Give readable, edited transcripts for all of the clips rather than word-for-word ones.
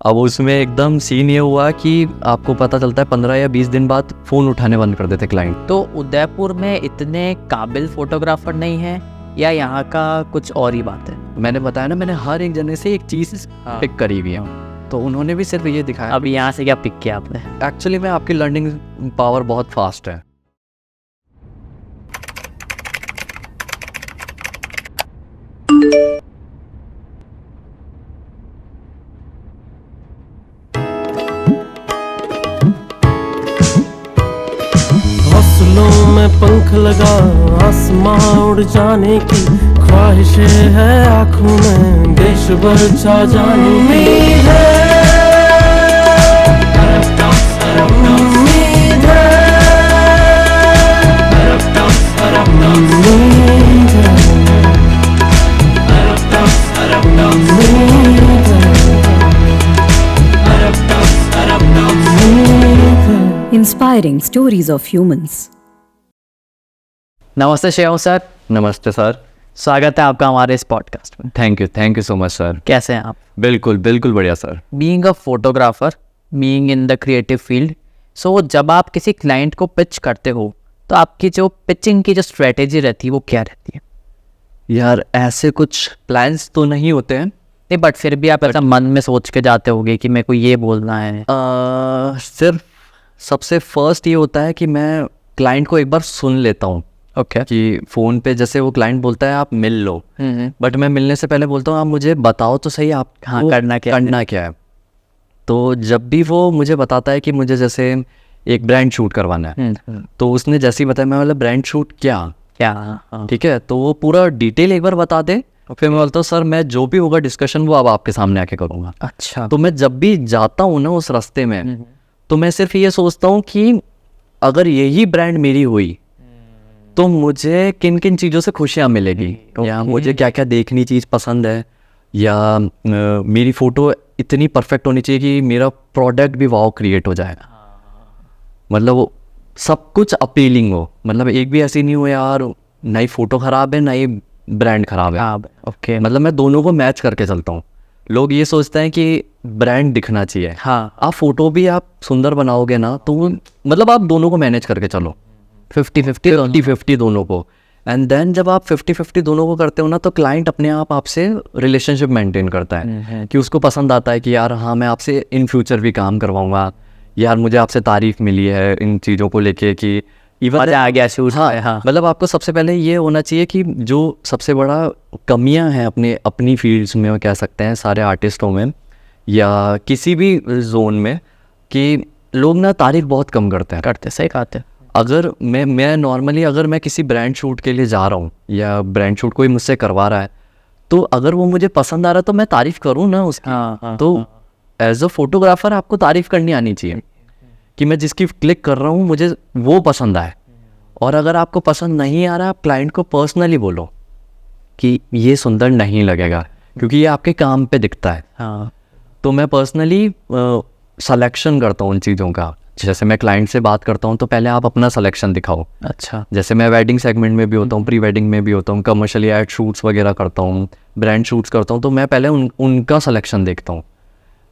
अब उसमें एकदम सीन ये हुआ कि आपको पता चलता है 15 या 20 दिन बाद फ़ोन उठाने बंद कर देते क्लाइंट। तो उदयपुर में इतने काबिल फोटोग्राफर नहीं है या यहाँ का कुछ और ही बात है? मैंने बताया ना, मैंने हर एक जने से एक चीज़ पिक करी हुई है, तो उन्होंने भी सिर्फ ये दिखाया। अब यहाँ से क्या पिक किया आपने? एक्चुअली में आपकी लर्निंग पावर बहुत फास्ट है। हौसलों में पंख लगा आसमां उड़ जाने की ख्वाहिशें है आँखों में, देश भर छा जाने की उम्मीद है, उम्मीद है, Inspiring stories of humans. नमस्ते श्रेयांश सर। नमस्ते सर। स्वागत है आपका हमारे इस पॉडकास्ट में। Thank you so much sir. कैसे हैं आप? बिल्कुल बढ़िया sir. Being a photographer, being in the creative field, so जब आप किसी क्लाइंट को पिच करते हो तो आपकी जो पिचिंग की जो स्ट्रेटेजी रहती है वो क्या रहती है? यार ऐसे कुछ प्लान्स तो नहीं होते हैं, नहीं, बट फिर भी आप ऐसा मन में सोच के जाते होगे कि मेरे को ये बोलना है। सिर्फ सबसे फर्स्ट ये होता है कि मैं क्लाइंट को एक बार सुन लेता हूँ। ओके। कि फ़ोन पे जैसे वो क्लाइंट बोलता है आप मिल लो, बट मैं मिलने से पहले बोलता हूँ आप मुझे बताओ तो सही आप करना क्या है। तो जब भी वो मुझे बताता है कि मुझे जैसे एक ब्रांड शूट करवाना है, तो उसने जैसे ही बताया मैं बोला ब्रांड शूट क्या, ठीक है, तो वो पूरा डिटेल एक बार बता दे। फिर मैं बोलता हूँ सर मैं जो भी होगा डिस्कशन वो अब आपके सामने आके करूँगा। अच्छा। तो मैं जब भी जाता हूँ ना उस रास्ते में, तो मैं सिर्फ ये सोचता हूँ कि अगर यही ब्रांड मेरी हुई तो मुझे किन किन चीज़ों से खुशियाँ मिलेगी, या मुझे क्या क्या देखनी चीज़ पसंद है, या मेरी फ़ोटो इतनी परफेक्ट होनी चाहिए कि मेरा प्रोडक्ट भी वाव क्रिएट हो जाए। मतलब वो सब कुछ अपीलिंग हो, मतलब एक भी ऐसी नहीं हो यार नई फ़ोटो ख़राब है नई ब्रांड ख़राब है। ओके। मतलब मैं दोनों को मैच करके चलता हूँ। लोग ये सोचते हैं कि ब्रांड दिखना चाहिए, हाँ, आप फ़ोटो भी आप सुंदर बनाओगे ना तो मतलब आप दोनों को मैनेज करके चलो, 50-50 दोनों को। एंड देन जब आप 50-50 दोनों को करते हो ना तो क्लाइंट अपने आप आपसे रिलेशनशिप मेंटेन करता है कि उसको पसंद आता है कि यार हाँ मैं आपसे इन फ्यूचर भी काम करवाऊंगा, यार मुझे आपसे तारीफ मिली है इन चीज़ों को लेके कि इवन आ गया शूट। हाँ, मतलब आपको सबसे पहले ये होना चाहिए कि जो सबसे बड़ा कमियां हैं अपनी फील्ड्स में कह सकते हैं सारे आर्टिस्टों में या किसी भी जोन में, कि लोग ना तारीफ बहुत कम करते सही बात है। अगर मैं नॉर्मली अगर मैं किसी ब्रांड शूट के लिए जा रहा हूँ या ब्रांड शूट कोई मुझसे करवा रहा है, तो अगर वो मुझे पसंद आ रहा है तो मैं तारीफ़ करूँ ना उसकी। तो एज अ फोटोग्राफर आपको तारीफ़ करनी आनी चाहिए कि मैं जिसकी क्लिक कर रहा हूँ मुझे वो पसंद आए। और अगर आपको पसंद नहीं आ रहा आप क्लाइंट को पर्सनली बोलो कि ये सुंदर नहीं लगेगा, क्योंकि ये आपके काम पे दिखता है। हाँ। तो मैं पर्सनली सलेक्शन करता हूँ उन चीज़ों का। जैसे मैं क्लाइंट से बात करता हूँ तो पहले आप अपना सिलेक्शन दिखाओ। अच्छा। जैसे मैं वेडिंग सेगमेंट में भी होता हूँ, प्री वेडिंग में भी होता हूँ, कमर्शियल एड शूट्स वगैरह करता हूँ, ब्रांड शूट्स करता हूँ, तो मैं पहले उनका सिलेक्शन देखता हूँ।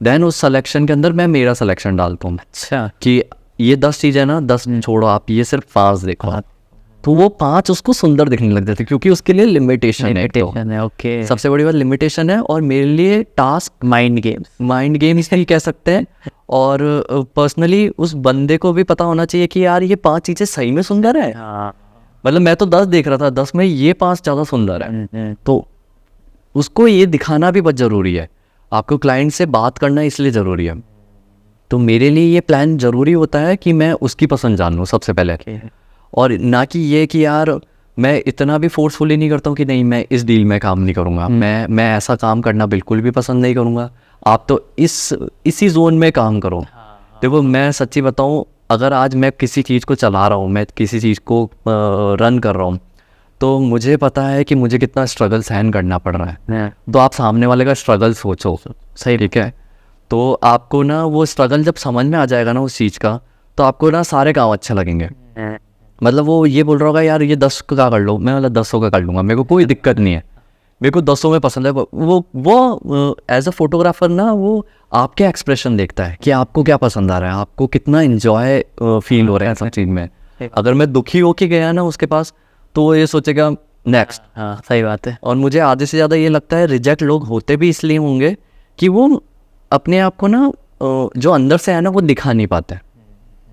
देन उस सिलेक्शन के अंदर मैं मेरा सिलेक्शन डालता हूँ। अच्छा। कि ये 10 चीज़ें ना 10 छोड़ो, आप ये सिर्फ 5 देखो। तो वो 5 उसको सुंदर दिखने लग जाते क्योंकि उसके लिए लिमिटेशन है। ओके। सबसे बड़ी बात लिमिटेशन है। और मेरे लिए टास्क माइंड गेम्स ही कह सकते हैं। और पर्सनली उस बंदे को भी पता होना चाहिए कि यार ये 5 चीज़ें सही में सुंदर है। मतलब मैं तो 10 देख रहा था, 10 में ये 5 ज़्यादा सुंदर है। तो उसको ये दिखाना भी बहुत ज़रूरी है। आपको क्लाइंट से बात करना इसलिए ज़रूरी है। तो मेरे लिए ये प्लान ज़रूरी होता है कि मैं उसकी पसंद जान लूँ सबसे पहले। और ना कि ये कि यार मैं इतना भी फोर्सफुली नहीं करता हूँ कि नहीं मैं इस डील में काम नहीं करूँगा, मैं ऐसा काम करना बिल्कुल भी पसंद नहीं करूँगा, आप तो इसी जोन में काम करो। देखो मैं सच्ची बताऊँ, अगर आज मैं किसी चीज़ को चला रहा हूँ, मैं किसी चीज़ को रन कर रहा हूँ, तो मुझे पता है कि मुझे कितना स्ट्रगल सहन करना पड़ रहा है। तो आप सामने वाले का स्ट्रगल सोचो, सही, ठीक है। तो आपको ना वो स्ट्रगल जब समझ में आ जाएगा ना उस चीज़ का, तो आपको ना सारे काम अच्छे लगेंगे। मतलब वो ये बोल रहा होगा यार ये 10 का कर लो, मैं मतलब 10 का कर लूँगा, मेरे को कोई दिक्कत नहीं है। मेरे को 10 में पसंद है। वो एज अ फोटोग्राफर ना वो आपके एक्सप्रेशन देखता है कि आपको क्या पसंद आ रहा है, आपको कितना इंजॉय फील हो रहा है सब चीज़ में। अगर मैं दुखी होके गया ना उसके पास तो वो ये सोचेगा नेक्स्ट। हाँ सही बात है। और मुझे आधे से ज़्यादा ये लगता है रिजेक्ट लोग होते भी इसलिए होंगे कि वो अपने आप को ना जो अंदर से है ना वो दिखा नहीं पाते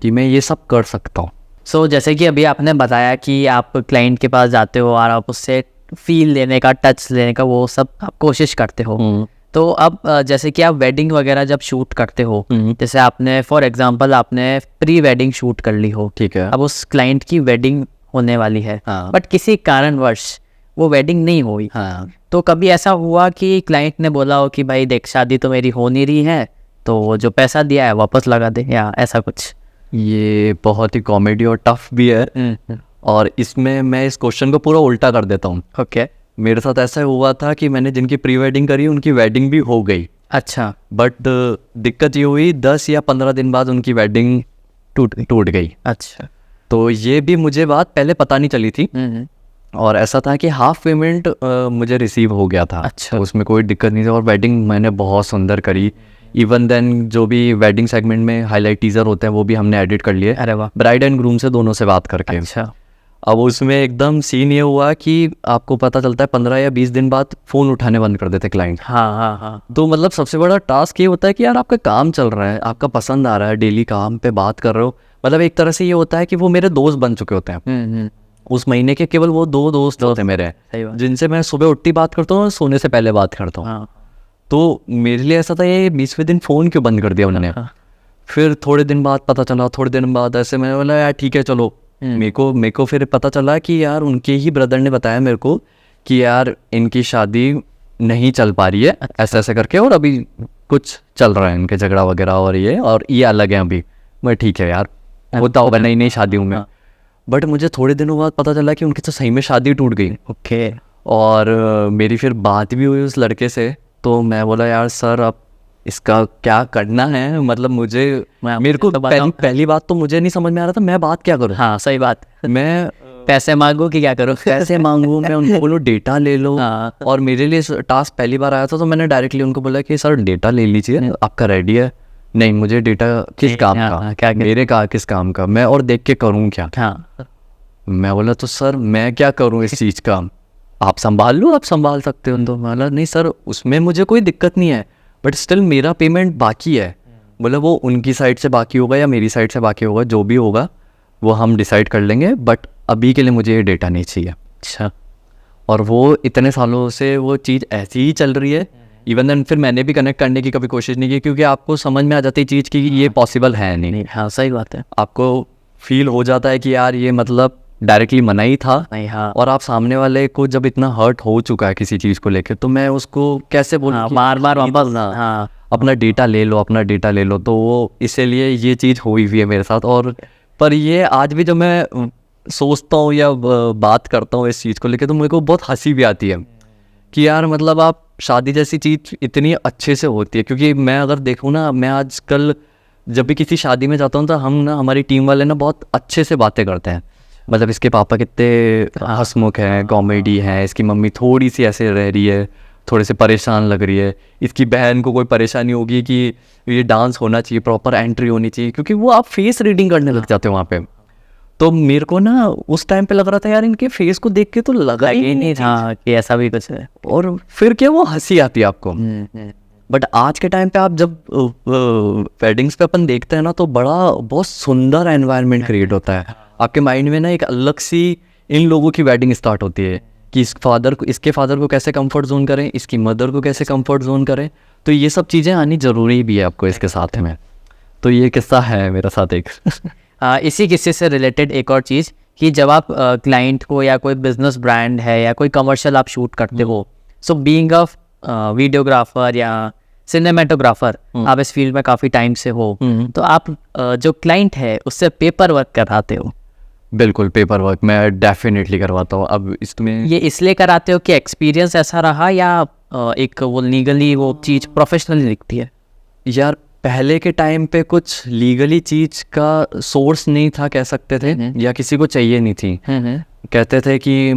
कि मैं ये सब कर सकता हूँ। सो जैसे कि अभी आपने बताया कि आप क्लाइंट के पास जाते हो और आप उससे फील लेने का, टच लेने का, वो सब आप कोशिश करते हो। तो अब जैसे कि आप वेडिंग वगैरह जब शूट करते हो, जैसे आपने फॉर एग्जांपल आपने प्री वेडिंग शूट कर ली हो, ठीक है। अब उस क्लाइंट की वेडिंग होने वाली है, हाँ। बट किसी कारणवश वो वेडिंग नहीं हुई। हाँ। तो कभी ऐसा हुआ कि क्लाइंट ने बोला हो कि भाई देख शादी तो मेरी हो नहीं रही है, तो वो जो पैसा दिया है वापस लगा दे, या ऐसा कुछ? ये बहुत ही कॉमेडी और टफ भी है। और इसमें मैं इस क्वेश्चन को पूरा उल्टा कर देता हूँ। ओके। मेरे साथ ऐसा हुआ था कि मैंने जिनकी प्री वेडिंग करी उनकी वेडिंग भी हो गई, अच्छा। बट दिक्कत ये हुई 10 या 15 दिन बाद उनकी वेडिंग टूट गई। अच्छा। तो ये भी मुझे बात पहले पता नहीं चली थी। और ऐसा था कि हाफ पेमेंट मुझे रिसीव हो गया था। अच्छा। उसमें कोई दिक्कत नहीं थी और वेडिंग मैंने बहुत सुंदर करी। इवन देन जो भी वेडिंग सेगमेंट में हाईलाइट टीजर होते हैं वो भी हमने एडिट कर लिए। अरे वाह। ब्राइड एंड ग्रूम से दोनों से बात करके। अच्छा। अब उसमें एकदम सीन ये हुआ कि आपको पता चलता है 15 या 20 दिन बाद फ़ोन उठाने बंद कर देते क्लाइंट। हाँ हाँ हाँ। तो मतलब सबसे बड़ा टास्क ये होता है कि यार आपका काम चल रहा है, आपका पसंद आ रहा है, डेली काम पे बात कर रहे हो। मतलब एक तरह से ये होता है कि वो मेरे दोस्त बन चुके होते हैं। उस महीने के केवल वो 2 दोस्त होते हैं मेरे, सही बात। जिनसे मैं सुबह उठती बात करता हूँ और सोने से पहले बात करता हूँ। हाँ। तो मेरे लिए ऐसा था ये 20वें दिन फ़ोन क्यों बंद कर दिया उन्होंने। फिर थोड़े दिन बाद पता चला, थोड़े दिन बाद ऐसे मैंने बोला यार ठीक है चलो। मेरे को फिर पता चला कि यार उनके ही ब्रदर ने बताया मेरे को कि यार इनकी शादी नहीं चल पा रही है, ऐसे ऐसे करके, और अभी कुछ चल रहा है इनके झगड़ा वगैरह और ये अलग है अभी। मैं ठीक है यार, होता होगा नई नई शादियों में। बट मुझे थोड़े दिनों बाद पता चला कि उनकी तो सही में शादी टूट गई। ओके। और मेरी फिर बात भी हुई उस लड़के से। तो मैं बोला यार सर अब इसका क्या करना है, मतलब मेरे को पहली बात तो मुझे नहीं समझ में आ रहा था मैं बात क्या करूँ। हाँ सही बात। मैं पैसे मांगू कि क्या करूँ? पैसे मांगू, मैं उनको बोलूँ डेटा ले लो। हाँ। और मेरे लिए टास्क पहली बार आया था तो मैंने डायरेक्टली उनको बोला कि सर डेटा ले लीजिए, आपका रेडी है। नहीं, मुझे डेटा किस काम हाँ, का, मेरे का किस काम का, मैं और देख के करूँ क्या। हाँ। मैं बोला तो सर मैं क्या करूँ इस चीज़ का, आप संभाल लो, आप संभाल सकते हो। तो बोला नहीं सर उसमें मुझे कोई दिक्कत नहीं है, बट स्टिल मेरा पेमेंट बाकी है। बोला वो उनकी साइड से बाकी होगा या मेरी साइड से बाकी होगा, जो भी होगा वो हम डिसाइड कर लेंगे, बट अभी के लिए मुझे ये डेटा नहीं चाहिए। अच्छा। और वो इतने सालों से वो चीज़ ऐसी ही चल रही है। इवन देन फिर मैंने भी कनेक्ट करने की कभी कोशिश नहीं की, क्योंकि आपको समझ में आ जाती है चीज़ कि ये पॉसिबल है नहीं। हाँ सही बात है। आपको फील हो जाता है कि यार ये मतलब डायरेक्टली मना ही था। नहीं। हाँ। और आप सामने वाले को जब इतना हर्ट हो चुका है किसी चीज़ को लेकर, तो मैं उसको कैसे बोलूं हाँ, कि बार बार नहीं वापस। बोलना, हाँ। अपना डेटा ले लो, अपना डेटा ले लो। तो वो इसीलिए ये चीज़ हुई है मेरे साथ। और पर ये आज भी जब मैं सोचता हूँ या बात करता हूँ इस चीज़ को लेकर, तो मेरे को बहुत हंसी भी आती है कि यार मतलब आप शादी जैसी चीज़ इतनी अच्छे से होती है। क्योंकि मैं अगर देखूँ ना, मैं आजकल जब भी किसी शादी में जाता हूँ तो हम ना, हमारी टीम वाले ना बहुत अच्छे से बातें करते हैं। मतलब इसके पापा कितने हंसमुख हैं, कॉमेडी है, इसकी मम्मी थोड़ी सी ऐसे रह रही है, थोड़े से परेशान लग रही है, इसकी बहन को कोई परेशानी होगी कि ये डांस होना चाहिए, प्रॉपर एंट्री होनी चाहिए, क्योंकि वो आप फेस रीडिंग करने लग जाते हो वहाँ पे। तो मेरे को ना उस टाइम पे लग रहा था यार इनके फेस को देख के तो लगा ही नहीं था कि ऐसा भी कुछ है। और फिर क्या वो हंसी आती है आपको। बट आज के टाइम पे आप जब वेडिंग्स पे अपन देखते हैं ना, तो बहुत सुंदर एनवायरनमेंट क्रिएट होता है आपके माइंड में ना। एक अलग सी इन लोगों की वेडिंग स्टार्ट होती है कि इसके फादर को कैसे कंफर्ट जोन करें, इसकी मदर को कैसे कंफर्ट जोन करें। तो ये सब चीज़ें आनी ज़रूरी भी है आपको इसके साथ में। तो ये किस्सा है मेरा साथ एक। इसी किस्से से रिलेटेड एक और चीज़ कि जब आप क्लाइंट को या कोई बिजनेस ब्रांड है या कोई कमर्शियल आप शूट करते हो, सो बीइंग अ वीडियोग्राफर या सिनेमेटोग्राफर, आप इस फील्ड में काफ़ी टाइम से हो, तो आप जो क्लाइंट है उससे पेपर वर्क कराते हो। बिल्कुल, पेपर वर्क मैं डेफिनेटली करवाता हूँ। अब इसमें ये इसलिए कराते हो कि एक्सपीरियंस ऐसा रहा, या एक वो लीगली वो चीज़ प्रोफेशनली दिखती है? यार पहले के टाइम पे कुछ लीगली चीज़ का सोर्स नहीं था कह सकते थे, या किसी को चाहिए नहीं थी। कहते थे कि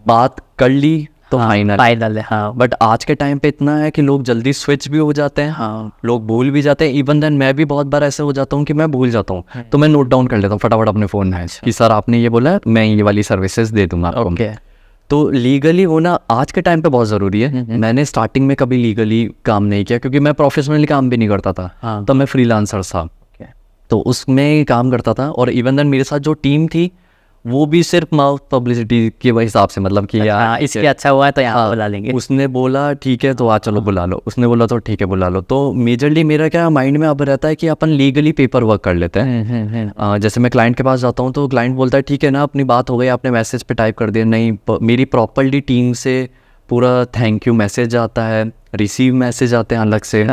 बात कर ली तो फाइनल फाइनल है। हाँ बट आज के टाइम पे इतना है कि लोग जल्दी स्विच भी हो जाते हैं, हाँ लोग भूल भी जाते हैं। इवन देन मैं भी बहुत बार ऐसे हो जाता हूँ कि मैं भूल जाता हूँ, तो मैं नोट डाउन कर लेता हूँ फटाफट अपने फ़ोन में कि सर आपने ये बोला, मैं ये वाली सर्विसेज दे दूंगा आपको। ओके। तो लीगली होना आज के टाइम पे बहुत ज़रूरी है। मैंने स्टार्टिंग में कभी लीगली काम नहीं किया क्योंकि मैं प्रोफेशनली काम भी नहीं करता था। हाँ। तो मैं फ्रीलांसर था, तो उसमें काम करता था। और इवन देन मेरे साथ जो टीम थी वो भी सिर्फ माउथ पब्लिसिटी के हिसाब से, मतलब कि यार हाँ, इसके अच्छा हुआ है तो यहाँ हाँ, बुला लेंगे। उसने बोला ठीक है तो चलो बुला लो, उसने बोला तो ठीक है बुला लो। तो मेजरली मेरा क्या माइंड में अब रहता है कि अपन लीगली पेपर वर्क कर लेते हैं। जैसे मैं क्लाइंट के पास जाता हूँ तो क्लाइंट बोलता है ठीक है ना, अपनी बात हो गई, आपने मैसेज पे टाइप कर दिया, नहीं मेरी प्रॉपरली टीम से पूरा थैंक यू मैसेज आता है, रिसीव मैसेज आते हैं अलग से।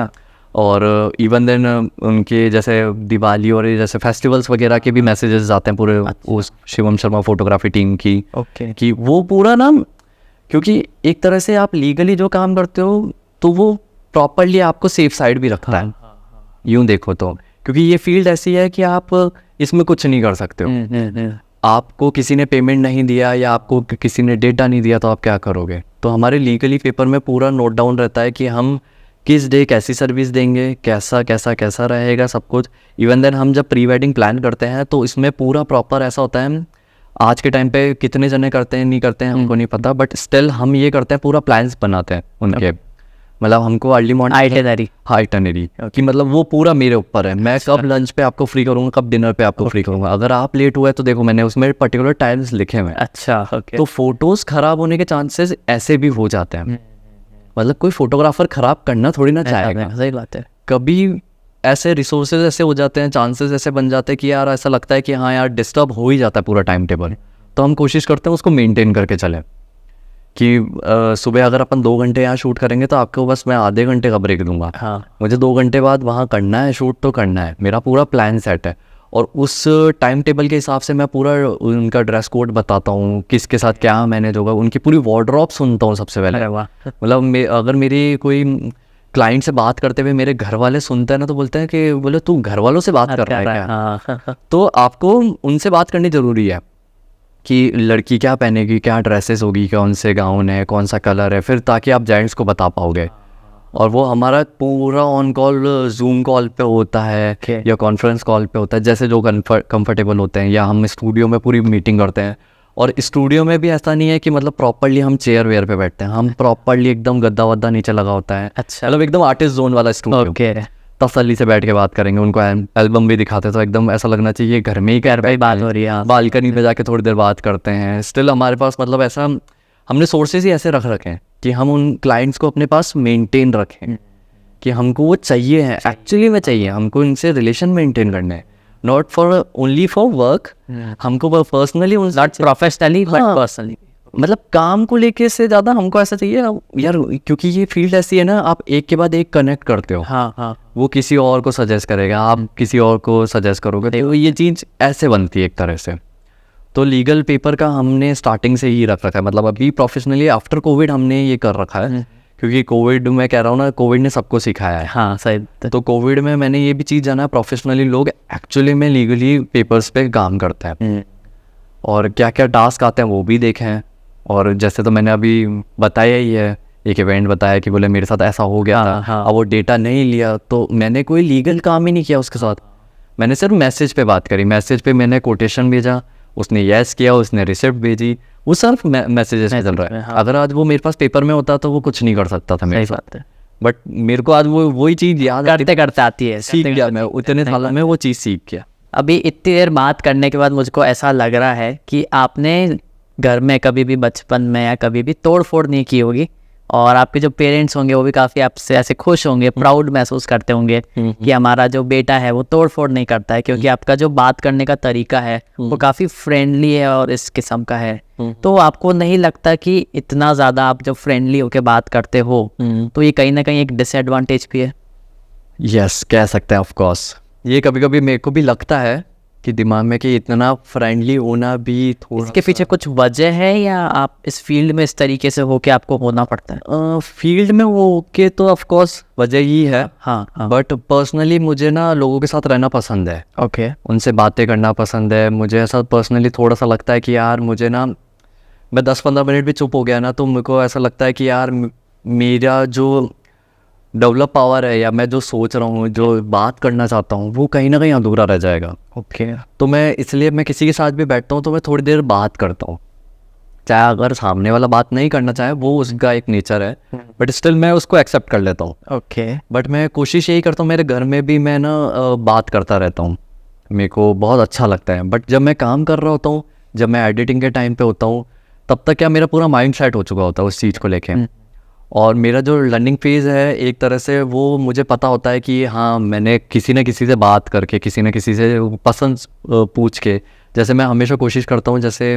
और इवन देन उनके जैसे दिवाली और जैसे फेस्टिवल्स वगैरह के भी मैसेजेस आते हैं पूरे उस शिवम शर्मा फोटोग्राफी टीम की। ओके। कि वो पूरा ना, क्योंकि एक तरह से आप लीगली जो काम करते हो तो वो प्रॉपरली आपको सेफ साइड भी रखता है, यूँ देखो तो। क्योंकि ये फील्ड ऐसी है कि आप इसमें कुछ नहीं कर सकते हो। आपको किसी ने पेमेंट नहीं दिया या आपको किसी ने डेटा नहीं दिया तो आप क्या करोगे। तो हमारे लीगली पेपर में पूरा नोट डाउन रहता है कि हम किस डे कैसी सर्विस देंगे, कैसा कैसा कैसा रहेगा सब कुछ। इवन देन हम जब प्री वेडिंग प्लान करते हैं तो इसमें पूरा प्रॉपर ऐसा होता है। आज के टाइम पे कितने जने करते हैं नहीं करते हैं हमको नहीं पता, बट स्टिल हम ये करते हैं, पूरा प्लान्स बनाते हैं उनके। मतलब हमको अर्ली मॉर्निंग आइटनरी। हाँ आइटनरी कि मतलब वो पूरा मेरे ऊपर है, मैं कब लंच पे आपको फ्री करूँगा, कब डिनर पे आपको फ्री करूँगा। अगर आप लेट हुए तो देखो मैंने उसमें पर्टिकुलर टाइम्स लिखे हुए हैं। अच्छा ओके। तो फोटोज़ ख़राब होने के चांसेस ऐसे भी हो जाते हैं। मतलब कोई फोटोग्राफर ख़राब करना थोड़ी ना चाहेगा। सही बात है। कभी ऐसे रिसोर्सेज ऐसे हो जाते हैं, चांसेस ऐसे बन जाते हैं कि यार ऐसा लगता है कि हाँ यार डिस्टर्ब हो ही जाता है पूरा टाइम टेबल। तो हम कोशिश करते हैं उसको मेंटेन करके चलें कि सुबह अगर अपन 2 घंटे यहाँ शूट करेंगे तो आपको बस मैं आधे घंटे का ब्रेक दूंगा। हाँ। मुझे 2 घंटे बाद वहाँ करना है शूट तो करना है, मेरा पूरा प्लान सेट है। और उस टाइम टेबल के हिसाब से मैं पूरा उनका ड्रेस कोड बताता हूँ, किसके साथ क्या मैनेज होगा, उनकी पूरी वार्डरोब सुनता हूँ सबसे पहले। मतलब अगर मेरी कोई क्लाइंट से बात करते हुए मेरे घर वाले सुनते हैं ना तो बोलते हैं कि बोले तू घर वालों से बात कर रहा है क्या। हाँ। तो आपको उनसे बात करनी ज़रूरी है कि लड़की क्या पहनेगी, क्या ड्रेसेस होगी, कौन से गाउन है, कौन सा कलर है, फिर ताकि आप जेंट्स को बता पाओगे। और वो हमारा पूरा ऑन कॉल जूम कॉल पे होता है या कॉन्फ्रेंस कॉल पे होता है, जैसे जो कंफर्टेबल होते हैं, या हम स्टूडियो में पूरी मीटिंग करते हैं। और स्टूडियो में भी ऐसा नहीं है कि मतलब प्रॉपरली हम चेयर वेयर पे बैठते हैं, हम प्रॉपरली एकदम गद्दा वद्दा नीचे लगा होता है। अच्छा। मतलब एकदम आर्टिस्ट जोन वाला स्टूडियो। ओके। तसल्ली से बैठ के बात करेंगे, उनको एल्बम भी दिखाते तो एकदम ऐसा लगना चाहिए घर में ही बात हो रही है। बालकनी पे जाके थोड़ी देर बात करते हैं। स्टिल हमारे पास मतलब ऐसा हमने सोर्सेज ही ऐसे रख रखे हैं कि हम उन क्लाइंट्स को अपने पास मेंटेन रखें कि हमको वो चाहिए है, एक्चुअली में चाहिए, हमको इनसे रिलेशन मेंटेन करना है, not for only for work. हमको personally not professionally but personally, मतलब काम को लेके से ज़्यादा हमको ऐसा चाहिए यार, क्योंकि ये फील्ड ऐसी है ना, आप एक के बाद एक कनेक्ट करते हो। हाँ। वो किसी और को सजेस्ट करेगा, आप किसी और को सजेस्ट करोगे, तो ये चीज़ ऐसे बनती है एक तरह से। तो लीगल पेपर का हमने स्टार्टिंग से ही रख रखा है, मतलब अभी प्रोफेशनली आफ्टर कोविड हमने ये कर रखा है, क्योंकि कोविड मैं कह रहा हूँ ना, कोविड ने सबको सिखाया है। हाँ सही। तो कोविड में मैंने ये भी चीज़ जाना, प्रोफेशनली लोग एक्चुअली में लीगली पेपर्स पे काम करते हैं और क्या क्या टास्क आते हैं वो भी देखे हैं। और जैसे तो मैंने अभी बताया ही है, एक इवेंट बताया कि बोले मेरे साथ ऐसा हो गया था, अब वो डेटा नहीं लिया, तो मैंने कोई लीगल काम ही नहीं किया उसके साथ, मैंने सिर्फ मैसेज पे बात करी, मैसेज पे मैंने कोटेशन भेजा, उसने येस किया, उसने रिसिप्ट भेजी, वो सिर्फ मैसेजेस पे चल रहा है। अगर आज वो मेरे पास पेपर में होता तो वो कुछ नहीं कर सकता था मेरे साथ। बट मेरे को आज वही चीज़ याद करते करते आती है, सीख गया मैं, उतने सालों में वो चीज़ सीख गया। अभी इतनी देर बात करने के बाद मुझको ऐसा लग रहा है कि आपने घर में कभी भी बचपन में या कभी भी तोड़ फोड़ नहीं की होगी, और आपके जो पेरेंट्स होंगे वो भी काफ़ी आपसे ऐसे खुश होंगे, प्राउड महसूस करते होंगे कि हमारा जो बेटा है वो तोड़ फोड़ नहीं करता है, क्योंकि आपका जो बात करने का तरीका है वो काफ़ी फ्रेंडली है और इस किस्म का है। तो आपको नहीं लगता कि इतना ज़्यादा आप जब फ्रेंडली होकर बात करते हो तो ये कहीं ना कहीं एक डिसएडवांटेज भी है? यस, कह सकते हैं ऑफ कोर्स। ये कभी कभी मेरे को भी लगता है कि दिमाग में कि इतना फ्रेंडली होना भी थोड़ा, इसके पीछे कुछ वजह है या आप इस फील्ड में इस तरीके से हो के आपको होना पड़ता है? फील्ड में हो के तो ऑफ कोर्स वजह ही है। हाँ। बट पर्सनली मुझे ना लोगों के साथ रहना पसंद है। ओके। उनसे बातें करना पसंद है। मुझे ऐसा पर्सनली थोड़ा सा लगता है कि यार मुझे ना, मैं 10-15 मिनट भी चुप हो गया ना तो मेरे को ऐसा लगता है कि यार मेरा जो डेवलप पावर है या मैं जो सोच रहा हूँ, जो बात करना चाहता हूँ, वो कहीं ना कहीं अधूरा रह जाएगा। ओके। तो मैं इसलिए मैं किसी के साथ भी बैठता हूँ तो मैं थोड़ी देर बात करता हूँ, चाहे अगर सामने वाला बात नहीं करना चाहे, वो उसका एक नेचर है, बट स्टिल मैं उसको एक्सेप्ट कर लेता हूँ। ओके। बट मैं कोशिश यही करता हूँ, मेरे घर में भी मैं ना बात करता रहता हूँ, मेरे को बहुत अच्छा लगता है। बट जब मैं काम कर रहा होता हूँ, जब मैं एडिटिंग के टाइम पे होता हूँ, तब तक क्या मेरा पूरा माइंड सेट हो चुका होता है उस चीज़ को लेके, और मेरा जो लर्निंग फेज़ है एक तरह से वो मुझे पता होता है कि हाँ मैंने किसी न किसी से बात करके, किसी न किसी से पसंद पूछ के, जैसे मैं हमेशा कोशिश करता हूँ, जैसे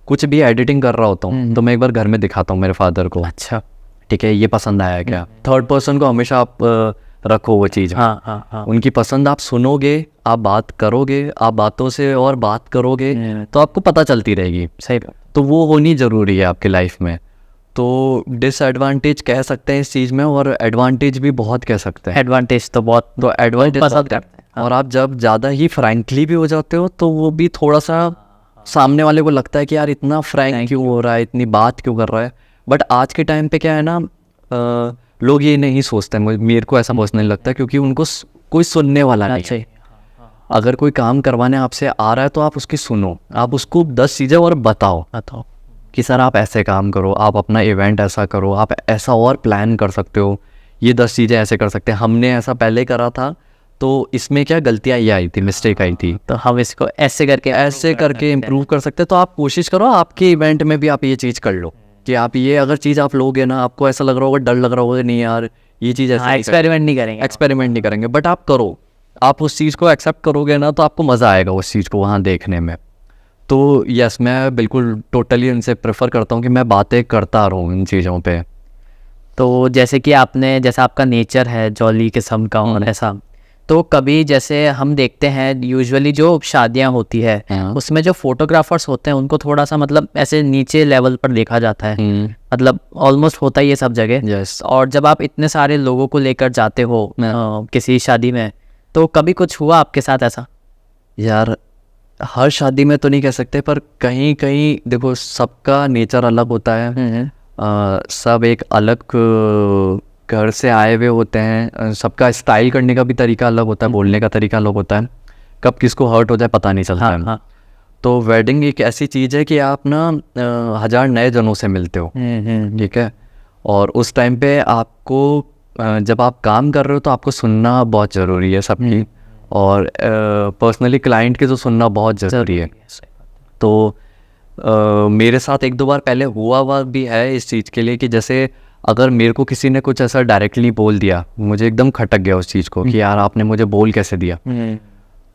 कुछ भी एडिटिंग कर रहा होता हूँ तो मैं एक बार घर में दिखाता हूँ मेरे फादर को, अच्छा। ठीक है ये पसंद आया क्या। थर्ड पर्सन को हमेशा आप रखो वो चीज़। हाँ हाँ हाँ। उनकी पसंद आप सुनोगे, आप बात करोगे, आप बातों से और बात करोगे तो आपको पता चलती रहेगी। सही बात। तो वो होनी ज़रूरी है आपके लाइफ में। तो डिसएडवांटेज कह सकते हैं इस चीज़ में, और एडवांटेज भी बहुत कह सकते हैं। एडवांटेज तो बहुत तो एडवांटेज पसंद करते हैं। और आप जब ज़्यादा ही फ्रैंकली भी हो जाते हो तो वो भी थोड़ा सा सामने वाले को लगता है कि यार इतना फ्रैंक क्यों हो रहा है, इतनी बात क्यों कर रहा है। बट आज के टाइम पे क्या है ना, लोग ये नहीं सोचते, मेरे को ऐसा पर्सनली लगता है, क्योंकि उनको कोई सुनने वाला नहीं है। अगर कोई काम करवाने आपसे आ रहा है तो आप उसकी सुनो, आप उसको 10 चीज़ें और बताओ कि सर आप ऐसे काम करो, आप अपना इवेंट ऐसा करो, आप ऐसा और प्लान कर सकते हो, ये 10 चीज़ें ऐसे कर सकते हैं, हमने ऐसा पहले करा था तो इसमें क्या गलतियाँ ये आई थी, मिस्टेक आई थी, तो हम इसको ऐसे करके इम्प्रूव कर सकते हैं। तो आप कोशिश करो आपके इवेंट में भी आप ये चीज़ कर लो कि आप ये अगर चीज़ आप लोगे ना, आपको ऐसा लग रहा होगा, डर लग रहा होगा नहीं यार ये चीज़ ऐसे एक्सपेरिमेंट नहीं करेंगे, बट आप करो, आप उस चीज़ को एक्सेप्ट करोगे ना तो आपको मज़ा आएगा उस चीज़ को वहाँ देखने में। तो यस, मैं बिल्कुल टोटली उनसे प्रेफर करता हूँ कि मैं बातें करता रहूँ इन चीज़ों पे। तो जैसे कि जैसा आपका नेचर है जॉली किस्म का और ऐसा, तो कभी जैसे हम देखते हैं यूजुअली जो शादियां होती है उसमें जो फोटोग्राफर्स होते हैं उनको थोड़ा सा मतलब ऐसे नीचे लेवल पर देखा जाता है, मतलब ऑलमोस्ट होता ही है सब जगह। यस। और जब आप इतने सारे लोगों को लेकर जाते हो किसी शादी में, तो कभी कुछ हुआ आपके साथ ऐसा? यार हर शादी में तो नहीं कह सकते, पर कहीं कहीं देखो सबका नेचर अलग होता है, सब एक अलग घर से आए हुए होते हैं, सबका स्टाइल करने का भी तरीका अलग होता है, बोलने का तरीका अलग होता है, कब किसको हर्ट हो जाए पता नहीं चलता है। हाँ। तो वेडिंग एक ऐसी चीज़ है कि आप ना 1000 नए जनों से मिलते हो, ठीक है, और उस टाइम पे आपको जब आप काम कर रहे हो तो आपको सुनना बहुत ज़रूरी है सबकी, और पर्सनली क्लाइंट के तो सुनना बहुत ज़रूरी है। तो मेरे साथ 1-2 बार पहले हुआ भी है इस चीज़ के लिए कि जैसे अगर मेरे को किसी ने कुछ ऐसा डायरेक्टली बोल दिया, मुझे एकदम खटक गया उस चीज़ को कि यार आपने मुझे बोल कैसे दिया,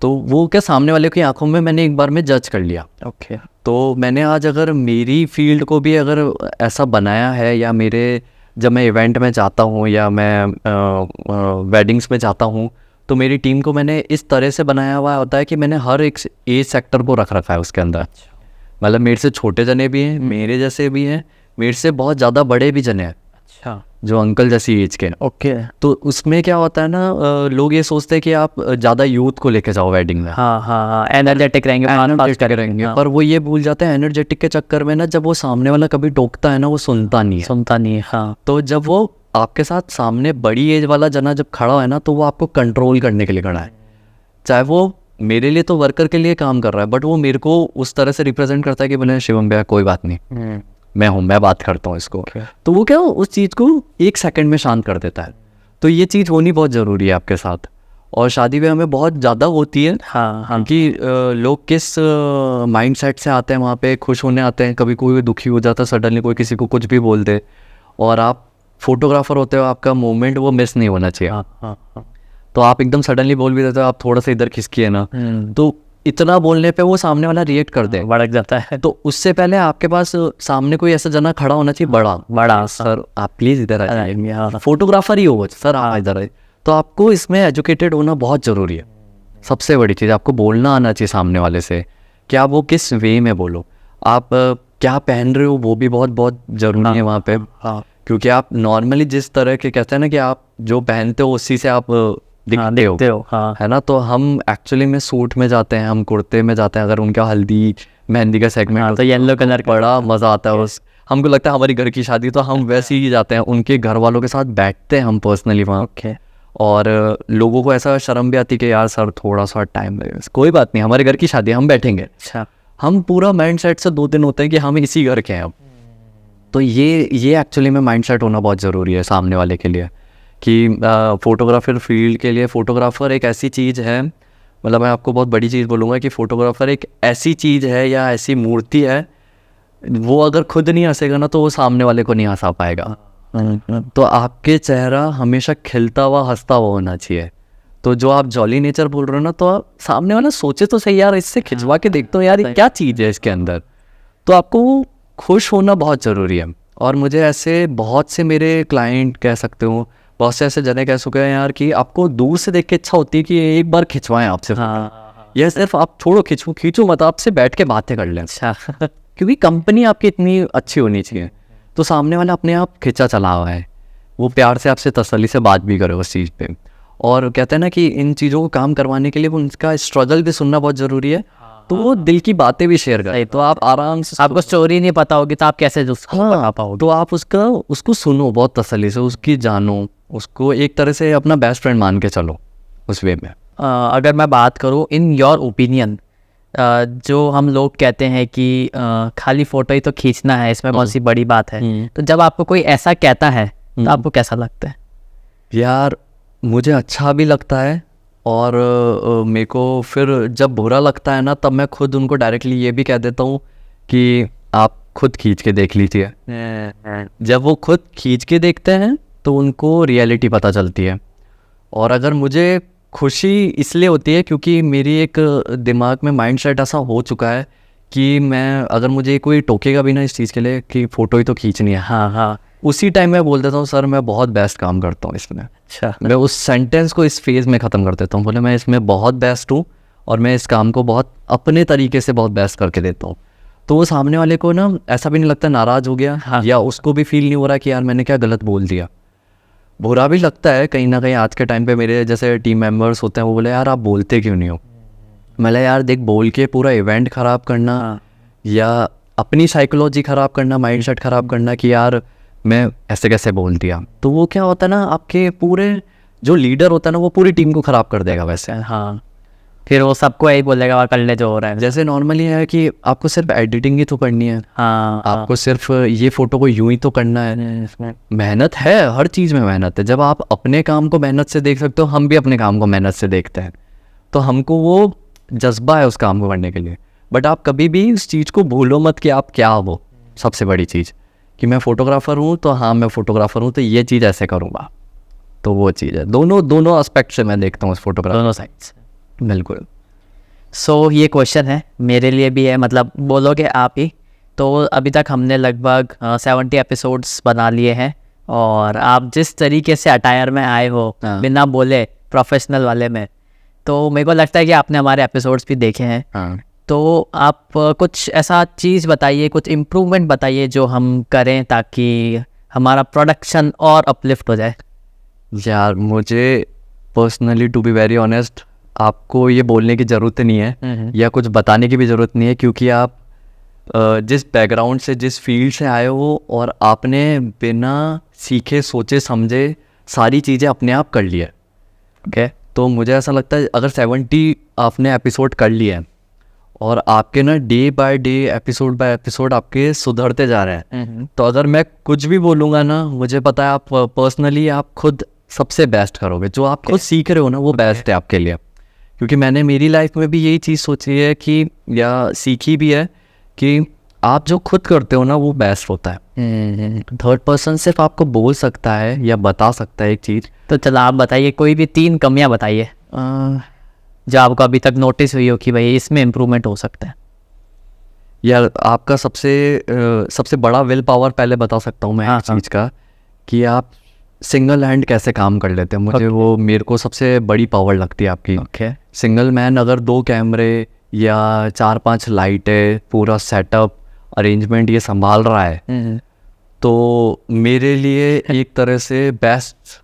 तो वो क्या सामने वाले की आंखों में मैंने एक बार में जज कर लिया। ओके। तो मैंने आज अगर मेरी फील्ड को भी अगर ऐसा बनाया है, या मेरे जब मैं इवेंट में जाता हूँ या मैं वेडिंग्स में जाता हूँ, तो मेरी टीम को मैंने इस तरह से बनाया हुआ होता है कि मैंने हर एक एज सेक्टर को रख रखा है उसके अंदर। मतलब मेरे से छोटे जने भी हैं, मेरे जैसे भी हैं, मेरे से बहुत ज़्यादा बड़े भी जने हैं, अच्छा, जो अंकल जैसी एज के। ओके। तो उसमें क्या होता है ना, लोग ये सोचते हैं कि आप ज़्यादा यूथ को लेके जाओ वेडिंग में, हाँ, एनर्जेटिक रहेंगे, रहेंगे, पर वो ये भूल जाते हैं एनर्जेटिक के चक्कर में ना, जब वो सामने वाला कभी टोकता है ना, वो सुनता नहीं है। हाँ। तो जब वो आपके साथ सामने बड़ी एज वाला जना जब खड़ा है ना, तो वो आपको कंट्रोल करने के लिए खड़ा है, चाहे वो मेरे लिए तो वर्कर के लिए काम कर रहा है, बट वो मेरे को उस तरह से रिप्रेजेंट करता है कि बोले शिवम भैया कोई बात नहीं, मैं बात करता हूँ इसको। तो वो क्या उस चीज़ को 1 सेकंड में शांत कर देता है। तो ये चीज़ होनी बहुत ज़रूरी है आपके साथ, और शादी ब्याह में बहुत ज़्यादा होती है। हाँ। कि लोग किस माइंड सेट से आते हैं वहाँ पे, खुश होने आते हैं, कभी कोई दुखी हो जाता है सडनली, कोई किसी को कुछ भी बोल दे, और आप फोटोग्राफर होते हो, आपका मोमेंट वो मिस नहीं होना चाहिए। हाँ। तो आप एकदम सडनली बोल भी देते हो, आप थोड़ा सा इधर खिसकिए ना, तो इतना बोलने पे वो सामने वाला रिएक्ट कर दे, भड़क जाता है। तो उससे पहले आपके पास सामने कोई ऐसा जना खड़ा होना चाहिए बड़ा, सर आप प्लीज़ इधर आ जाइए, फोटोग्राफर ही हो वो, सर आप इधर आए। तो आपको इसमें एजुकेटेड होना बहुत ज़रूरी है। सबसे बड़ी चीज़, आपको बोलना आना चाहिए सामने वाले से, कि आप वो किस वे में बोलो, आप क्या पहन रहे हो वो भी बहुत ज़रूरी है वहाँ पे। क्योंकि आप नॉर्मली जिस तरह के कहते हैं ना कि आप जो पहनते हो उसी से आप दिखते हो, हाँ। है ना। तो हम एक्चुअली में सूट में जाते हैं, हम कुर्ते में जाते हैं, अगर उनका हल्दी मेहंदी का सेगमेंट, तो येलो कलर बड़ा मज़ा आता है उस, हमको लगता है हमारी घर की शादी, तो हम वैसे ही जाते हैं, उनके घर वालों के साथ बैठते हैं हम पर्सनली वहाँ। ओके। और लोगों को ऐसा शर्म भी आती है कि यार सर थोड़ा सा टाइम लगेगा, कोई बात नहीं, हमारे घर की शादी है, हम बैठेंगे। अच्छा। हम पूरा माइंड सेट से 2 दिन होते हैं कि हम इसी घर के हैं अब। तो ये एक्चुअली में माइंड सेट होना बहुत ज़रूरी है सामने वाले के लिए, कि फोटोग्राफर फील्ड के लिए फोटोग्राफर एक ऐसी चीज़ है, मतलब मैं आपको बहुत बड़ी चीज़ बोलूँगा कि फ़ोटोग्राफर एक ऐसी चीज़ है या ऐसी मूर्ति है, वो अगर खुद नहीं हंसेगा ना तो वो सामने वाले को नहीं हंसा पाएगा। तो आपके चेहरा हमेशा खिलता हुआ हंसता हुआ होना चाहिए। तो जो आप जॉली नेचर बोल रहे हो ना, तो आप सामने वाला सोचे तो सही यार, इससे खिंचवा के देखते हो यार ये क्या चीज़ है इसके अंदर, तो आपको खुश होना बहुत ज़रूरी है। और मुझे ऐसे बहुत से मेरे क्लाइंट कह सकते हो, बहुत से ऐसे जने कह चुके हैं यार कि आपको दूर से देख के इच्छा होती है कि एक बार खिंचवाएं आपसे। यह सिर्फ आप छोड़ो, खींचो मत, आपसे बैठ के बातें कर लें। अच्छा। क्योंकि कंपनी आपकी इतनी अच्छी होनी चाहिए, तो सामने वाला अपने आप खिंचा चला हुआ है, वो प्यार से आपसे तसल्ली से बात भी करे उस चीज़ पे। और कहते हैं ना कि इन चीज़ों को काम करवाने के लिए वो उनका स्ट्रगल भी सुनना बहुत ज़रूरी है, तो वो दिल की बातें भी शेयर करें, तो आप आराम से, आपको स्टोरी नहीं पता होगी तो आप कैसे उसको बता पाओगे? तो आप उसको सुनो बहुत तसल्ली से, उसकी जानो, उसको एक तरह से अपना बेस्ट फ्रेंड मान के चलो उस वे में। अगर मैं बात करूँ इन योर ओपिनियन, जो हम लोग कहते हैं कि खाली फ़ोटो ही तो खींचना है, इसमें कौन सी बड़ी बात है, तो जब आपको कोई ऐसा कहता है तो आपको कैसा लगता है? यार मुझे अच्छा भी लगता है, और मेरे को फिर जब बुरा लगता है ना, तब मैं खुद उनको डायरेक्टली ये भी कह देता हूँ कि आप खुद खींच के देख लीजिए। जब वो खुद खींच के देखते हैं तो उनको रियलिटी पता चलती है। और अगर मुझे खुशी इसलिए होती है क्योंकि मेरी एक दिमाग में माइंड सेट ऐसा हो चुका है कि मैं, अगर मुझे कोई टोकेगा भी ना इस चीज़ के लिए कि फ़ोटो ही तो खींचनी है, हाँ, उसी टाइम मैं बोल देता हूँ सर मैं बहुत बेस्ट काम करता हूँ इसमें। अच्छा। मैं उस सेंटेंस को इस फेज़ में ख़त्म कर देता हूँ, बोले मैं इसमें बहुत बेस्ट हूँ और मैं इस काम को बहुत अपने तरीके से बहुत बेस्ट करके देता हूँ। तो वो सामने वाले को ना ऐसा भी नहीं लगता नाराज़ हो गया, या उसको भी फील नहीं हो रहा कि यार मैंने क्या गलत बोल दिया। बुरा भी लगता है कहीं ना कहीं, आज के टाइम पे मेरे जैसे टीम मेंबर्स होते हैं, वो बोले यार आप बोलते क्यों नहीं हो। मैंने यार देख, बोल के पूरा इवेंट ख़राब करना या अपनी साइकोलॉजी ख़राब करना, माइंड सेट ख़राब करना कि यार मैं ऐसे कैसे बोल दिया, तो वो क्या होता है ना, आपके पूरे जो लीडर होता है ना वो पूरी टीम को ख़राब कर देगा वैसे। हाँ, फिर वो सबको यही बोलेगा वहाँ कर ले जो हो रहा है। जैसे नॉर्मली है कि आपको सिर्फ एडिटिंग ही तो करनी है, हाँ, आपको सिर्फ ये फ़ोटो को यूं ही तो करना है। मेहनत है, हर चीज़ में मेहनत है। जब आप अपने काम को मेहनत से देख सकते हो, हम भी अपने काम को मेहनत से देखते हैं, तो हमको वो जज्बा है उस काम को करने के लिए। बट आप कभी भी उस चीज़ को भूलो मत कि आप क्या हो। सबसे बड़ी चीज़ कि मैं फ़ोटोग्राफ़र हूँ, तो हाँ मैं फ़ोटोग्राफ़र हूँ, तो ये चीज़ ऐसे करूँगा, तो वो चीज़ है। दोनों एस्पेक्ट से मैं देखता हूँ उस फोटोग्राफ, दोनों साइड्स। बिल्कुल। सो ये क्वेश्चन है मेरे लिए भी है, मतलब बोलोगे आप ही, तो अभी तक हमने लगभग 70 एपिसोड्स बना लिए हैं, और आप जिस तरीके से अटायर में आए हो बिना बोले प्रोफेशनल वाले में, तो मेरे को लगता है कि आपने हमारे एपिसोड्स भी देखे हैं। तो आप कुछ ऐसा चीज़ बताइए, कुछ इम्प्रूवमेंट बताइए जो हम करें ताकि हमारा प्रोडक्शन और अपलिफ्ट हो जाए। यार मुझे personally to be very honest, आपको ये बोलने की ज़रूरत नहीं है या कुछ बताने की भी ज़रूरत नहीं है, क्योंकि आप जिस बैकग्राउंड से, जिस फील्ड से आए हो, और आपने बिना सीखे सोचे समझे सारी चीज़ें अपने आप कर ली है। ओके, तो मुझे ऐसा लगता है अगर 70 आपने एपिसोड कर लिए हैं और आपके ना day by day, episode by episode आपके सुधरते जा रहे हैं, तो अगर मैं कुछ भी बोलूँगा ना, मुझे पता है आप पर्सनली आप खुद सबसे बेस्ट करोगे। जो आप खुद सीख रहे हो ना वो बेस्ट है आपके लिए। क्योंकि मैंने मेरी लाइफ में भी यही चीज़ सोची है कि, या सीखी भी है कि आप जो खुद करते हो ना वो बेस्ट होता है। थर्ड पर्सन सिर्फ आपको बोल सकता है या बता सकता है एक चीज़। तो चलो आप बताइए, कोई भी 3 कमियां बताइए जो आपको अभी तक नोटिस हुई हो कि भाई इसमें इम्प्रूवमेंट हो सकता है। यार आपका सबसे बड़ा विल पावर पहले बता सकता हूँ मैं एक चीज़ का, कि आप सिंगल हैंड कैसे काम कर लेते हैं। मुझे वो, मेरे को सबसे बड़ी पावर लगती है आपकी। सिंगल मैन अगर 2 कैमरे या 4-5 लाइटें, पूरा सेटअप अरेंजमेंट ये संभाल रहा है, तो मेरे लिए एक तरह से बेस्ट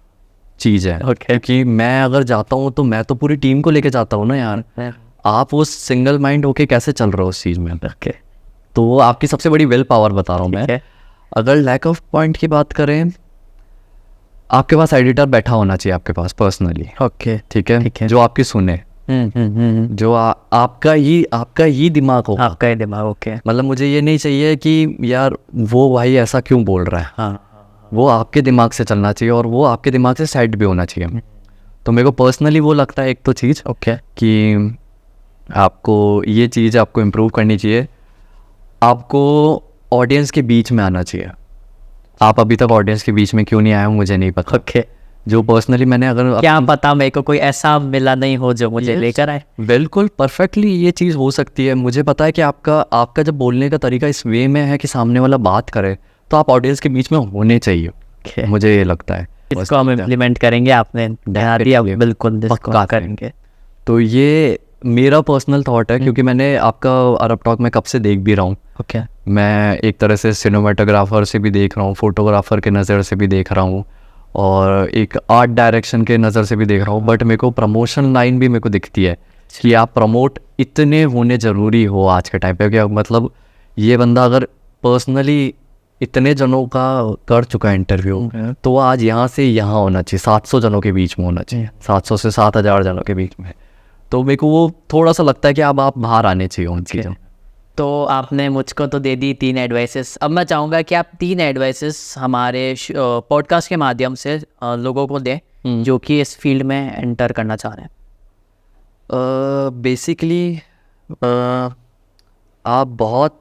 चीज़ है। क्योंकि मैं अगर जाता हूँ तो मैं तो पूरी टीम को लेके जाता हूँ ना यार। आप वो सिंगल माइंड होके कैसे चल रहे हो उस चीज़ में। ओके तो वो आपकी सबसे बड़ी विल पावर बता रहा हूँ मैं। ठीक है। अगर लैक ऑफ पॉइंट की बात करें, आपके पास एडिटर बैठा होना चाहिए आपके पास पर्सनली, ओके ठीक है, ठीक है। जो आपकी सुने, जो आपका ही दिमाग हो। आपका ही दिमाग। ओके मतलब मुझे ये नहीं चाहिए कि यार वो भाई ऐसा क्यों बोल रहा है, हाँ वो आपके दिमाग से चलना चाहिए और वो आपके दिमाग से साइड भी होना चाहिए। तो मेरे को पर्सनली वो लगता है एक तो चीज़ ओके कि आपको ये चीज़ आपको इम्प्रूव करनी चाहिए। आपको ऑडियंस के बीच में आना चाहिए। आप अभी तक ऑडियंस के बीच में क्यों नहीं आए हो मुझे नहीं पता। ओके जो पर्सनली मैंने अगर क्या पता मेरे को कोई ऐसा मिला नहीं हो जो मुझे Yes. लेकर आए। बिल्कुल परफेक्टली ये चीज़ हो सकती है। मुझे पता है कि आपका जब बोलने का तरीका इस वे में है कि सामने वाला बात करे, तो आप ऑडियंस के बीच में होने चाहिए। Okay. मुझे ये लगता है। इसको हम इम्प्लीमेंट करेंगे, आपने बना दिया, Definitely. बिल्कुल इसको पक्का करेंगे। तो ये मेरा पर्सनल थॉट है, क्योंकि मैंने आपका अरब टॉक में कब से देख भी रहा हूँ। ओके मैं एक तरह से सिनेमाटोग्राफर से भी देख रहा हूँ, फोटोग्राफर के नज़र से भी देख रहा हूँ, और एक आर्ट डायरेक्शन के नज़र से भी देख रहा हूँ। बट मेरे को प्रमोशन लाइन भी मेरे को दिखती है कि आप प्रमोट इतने होने ज़रूरी हो आज के टाइम पे। कि मतलब ये बंदा अगर पर्सनली इतने जनों का कर चुका है इंटरव्यू, तो वो आज यहाँ से यहाँ होना चाहिए, 700 जनों के बीच में होना चाहिए, 700 से 7000 जनों के बीच में। तो मेरे को वो थोड़ा सा लगता है कि अब आप बाहर आने चाहिए उन चीज़ों। तो आपने मुझको तो दे दी 3 एडवाइसेस। अब मैं चाहूँगा कि आप 3 एडवाइसेस हमारे पॉडकास्ट के माध्यम से लोगों को दें जो कि इस फील्ड में एंटर करना चाह रहे हैं। बेसिकली आप बहुत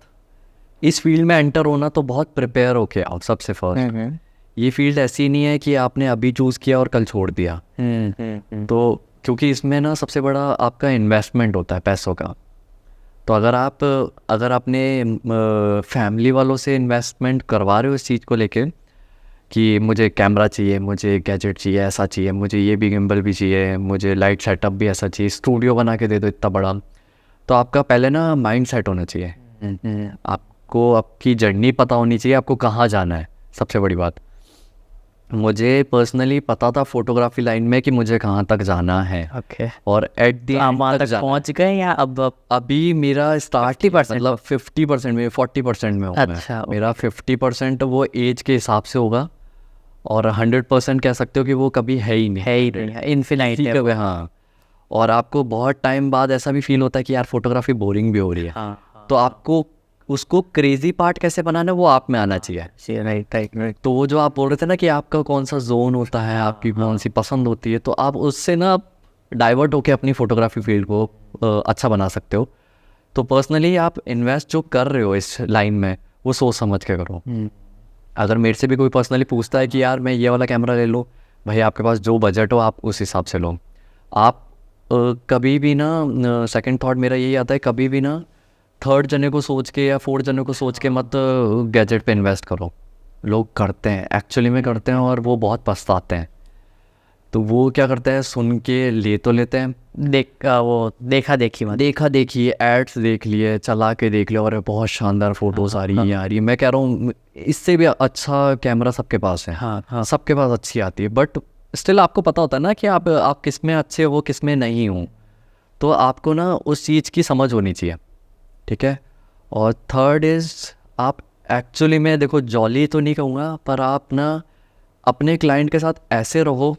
इस फील्ड में एंटर होना तो बहुत प्रिपेयर होके आओ सबसे फर्स्ट। ये फील्ड ऐसी नहीं है कि आपने अभी चूज़ किया और कल छोड़ दिया। तो क्योंकि इसमें ना सबसे बड़ा आपका इन्वेस्टमेंट होता है पैसों का। तो अगर आपने फैमिली वालों से इन्वेस्टमेंट करवा रहे हो इस चीज़ को लेके कि मुझे कैमरा चाहिए, मुझे गैजेट चाहिए, ऐसा चाहिए, मुझे ये भी गिम्बल भी चाहिए, मुझे लाइट सेटअप भी ऐसा चाहिए, स्टूडियो बना के दे दो इतना बड़ा, तो आपका पहले ना माइंड सेट होना चाहिए। आपको आपकी जर्नी पता होनी चाहिए, आपको कहाँ जाना है। सबसे बड़ी बात, मुझे पर्सनली पता था फोटोग्राफी लाइन में कि मुझे कहाँ तक जाना है। ओके और एट द आप वहाँ तक पहुँच गए या अब? अभी मेरा स्टार्ट 50% मतलब 50% में 40% में हूँ मैं। अच्छा, मेरा 50% वो एज के हिसाब से होगा, और 100% कह सकते हो कि वो कभी है ही नहीं, है ही नहीं, इन्फिनाइट ठीक है। है। हाँ, और आपको बहुत टाइम बाद ऐसा भी फील होता है कि यार फोटोग्राफी बोरिंग भी हो रही है। तो आपको उसको क्रेजी पार्ट कैसे बनाना है वो आप में आना चाहिए। Right right right. तो वो जो आप बोल रहे थे ना कि आपका कौन सा जोन होता है, आपकी कौन सी पसंद होती है, तो आप उससे ना डाइवर्ट होके अपनी फोटोग्राफी फील्ड को अच्छा बना सकते हो। तो पर्सनली आप इन्वेस्ट जो कर रहे हो इस लाइन में वो सोच समझ के करो। अगर मेरे से भी कोई पर्सनली पूछता है कि यार मैं ये वाला कैमरा ले लो, भाई आपके पास जो बजट हो आप उस हिसाब से लो। आप कभी भी ना सेकंड थॉट मेरा यही आता है, कभी भी ना थर्ड जने को सोच के या फोर्थ जने को सोच के मत गैजेट पे इन्वेस्ट करो। लोग करते हैं, एक्चुअली में करते हैं, और वो बहुत पछताते हैं। तो वो क्या करते हैं, सुन के ले तो लेते हैं, वो देखा देखी एड्स देख लिए, चला के देख लिया, और बहुत शानदार फोटोज आ रही है। मैं कह रहा हूँ इससे भी अच्छा कैमरा सबके पास है। हाँ। सबके पास अच्छी आती है, बट स्टिल आपको पता होता है ना कि आप किस में अच्छे हो किस में नहीं हो। तो आपको ना उस चीज़ की समझ होनी चाहिए, ठीक है। और थर्ड इज़ आप एक्चुअली में देखो जॉली तो नहीं कहूँगा, पर आप ना अपने क्लाइंट के साथ ऐसे रहो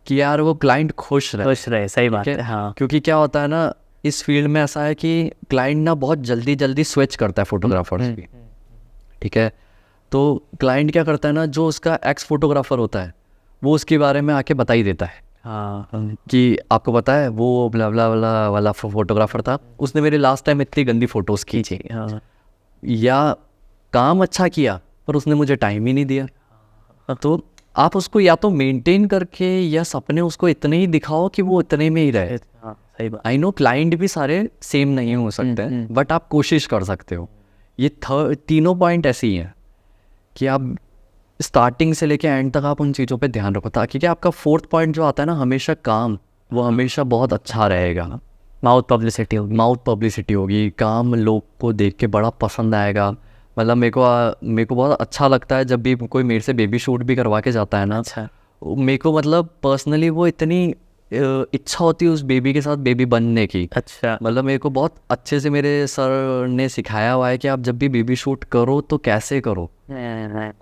कि यार वो क्लाइंट खुश रहे। सही बात ठीक है। हाँ क्योंकि क्या होता है ना इस फील्ड में ऐसा है कि क्लाइंट ना बहुत जल्दी स्विच करता है फोटोग्राफर्स भी, ठीक है। तो क्लाइंट क्या करता है ना, जो उसका एक्स फोटोग्राफर होता है वो उसके बारे में आके बता ही देता है कि आपको पता है वो ब्ला ब्ला वाला फोटोग्राफर था, उसने मेरे लास्ट टाइम इतनी गंदी फोटोज़ खींची, या काम अच्छा किया पर उसने मुझे टाइम ही नहीं दिया। तो आप उसको या तो मेंटेन करके या सपने उसको इतने ही दिखाओ कि वो इतने में ही रहे। सही बात। आई नो क्लाइंट भी सारे सेम नहीं हो सकते हैं, बट आप कोशिश कर सकते हो। ये तीनों पॉइंट ऐसे ही हैं कि आप स्टार्टिंग से लेके एंड तक आप उन चीज़ों पे ध्यान रखो, ताकि क्या आपका फोर्थ पॉइंट जो आता है ना, हमेशा काम, वो हमेशा बहुत अच्छा रहेगा। माउथ पब्लिसिटी होगी, काम लोग को देख के बड़ा पसंद आएगा। मतलब मेरे को बहुत अच्छा लगता है जब भी कोई मेरे से बेबी शूट भी करवा के जाता है ना। अच्छा। मेरे को मतलब पर्सनली वो इतनी इच्छा होती है उस बेबी के साथ बेबी बनने की। अच्छा। मतलब मेरे को बहुत अच्छे से मेरे सर ने सिखाया हुआ है कि आप जब भी बेबी शूट करो तो कैसे करो।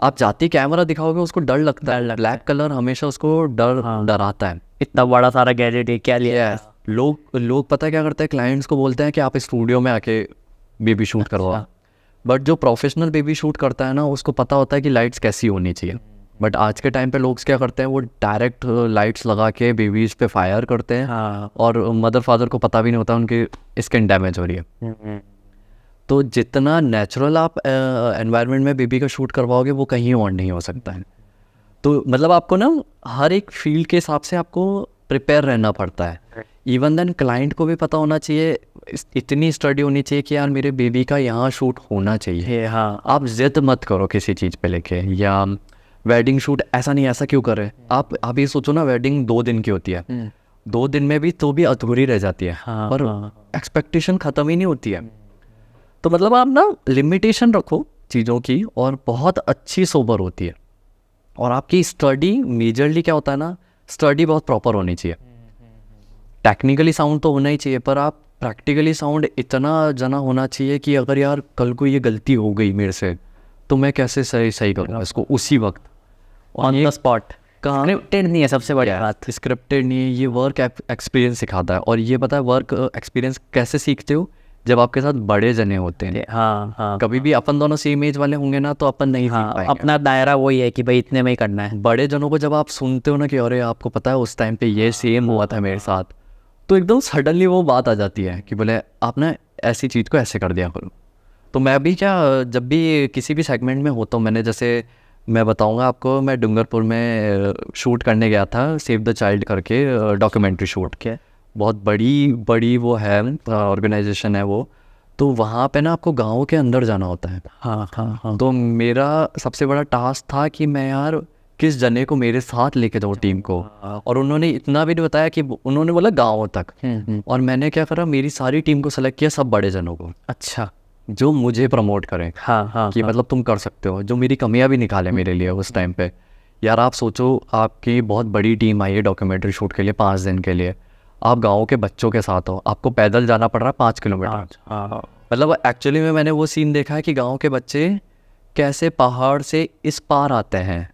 आप जाती कैमरा दिखाओगे उसको डर लगता है, ब्लैक कलर हमेशा उसको डराता है। इतना बड़ा सारा गैजेट है, क्या लिया है? लोग पता है क्या करते हैं, क्लाइंट्स को बोलते हैं कि आप स्टूडियो में आके बेबी शूट करवाओ। बट जो प्रोफेशनल बेबी शूट करता है ना, उसको पता होता है कि लाइट्स कैसी होनी चाहिए। बट आज के टाइम पे लोग क्या करते हैं, वो डायरेक्ट लाइट्स लगा के बेबीज पे फायर करते हैं। हाँ। और मदर फादर को पता भी नहीं होता उनकी स्किन डैमेज हो रही है। तो जितना नेचुरल आप एनवायरनमेंट में बेबी का शूट करवाओगे वो कहीं और नहीं हो सकता है। तो मतलब आपको ना हर एक फील्ड के हिसाब से आपको प्रिपेयर रहना पड़ता है। इवन देन क्लाइंट को भी पता होना चाहिए, इतनी स्टडी होनी चाहिए कि यार मेरे बेबी का यहाँ शूट होना चाहिए। हाँ। आप जिद मत करो किसी चीज़ पे लेके, या वेडिंग शूट ऐसा नहीं, ऐसा क्यों करें। आप ये सोचो ना, वेडिंग 2 दिन की होती है, 2 दिन में भी तो भी अधूरी रह जाती है। हाँ, पर हाँ। एक्सपेक्टेशन ख़त्म ही नहीं होती है। तो मतलब आप ना लिमिटेशन रखो चीज़ों की, और बहुत अच्छी सोबर होती है। और आपकी स्टडी मेजरली क्या होता है ना, स्टडी बहुत प्रॉपर होनी चाहिए। टेक्निकली साउंड तो होना ही चाहिए, पर आप प्रैक्टिकली साउंड इतना जना होना चाहिए कि अगर यार कल को ये गलती हो गई मेरे से तो मैं कैसे सही करूँगा इसको उसी वक्त, ऑन द स्पॉट। कहाँ स्क्रिप्टेड नहीं है सबसे बड़ी बात। स्क्रिप्टेड नहीं है, ये वर्क एक्सपीरियंस सिखाता है। और ये पता है वर्क एक्सपीरियंस कैसे सीखते हो, जब आपके साथ बड़े जने होते हैं। हाँ। कभी भी अपन दोनों सेम एज वाले होंगे ना तो अपन नहीं सीख पाएंगे। अपना दायरा वही है कि भाई इतने में ही करना है। बड़े जनों को जब आप सुनते हो ना कि अरे आपको पता है उस टाइम पे ये सेम हुआ था मेरे साथ, तो एकदम सडनली वो बात आ जाती है कि बोले आपने ऐसी चीज़ को ऐसे कर दिया करो। तो मैं भी क्या, जब भी किसी भी सेगमेंट में होता हूँ, मैंने जैसे मैं बताऊंगा आपको, मैं डूंगरपुर में शूट करने गया था, सेव द चाइल्ड करके डॉक्यूमेंट्री शूट के। बहुत बड़ी वो है ऑर्गेनाइजेशन है वो। तो वहाँ पे ना आपको गाँव के अंदर जाना होता है। हाँ। तो मेरा सबसे बड़ा टास्क था कि मैं यार किस जने को मेरे साथ लेके जाऊँ टीम को। और उन्होंने इतना भी नहीं बताया कि उन्होंने बोला गाँव तक। और मैंने क्या करा, मेरी सारी टीम को सेलेक्ट किया, सब बड़े जनों को। अच्छा। जो मुझे प्रमोट करें। हाँ। कि मतलब तुम कर सकते हो, जो मेरी कमियां भी निकाले मेरे लिए उस टाइम पे। यार आप सोचो, आपकी बहुत बड़ी टीम आई है डॉक्यूमेंट्री शूट के लिए 5 दिन के लिए, आप गाँव के बच्चों के साथ हो, आपको पैदल जाना पड़ रहा है 5 किलोमीटर। मतलब एक्चुअली में मैंने वो सीन देखा है कि गाँव के बच्चे कैसे पहाड़ से इस पार आते हैं।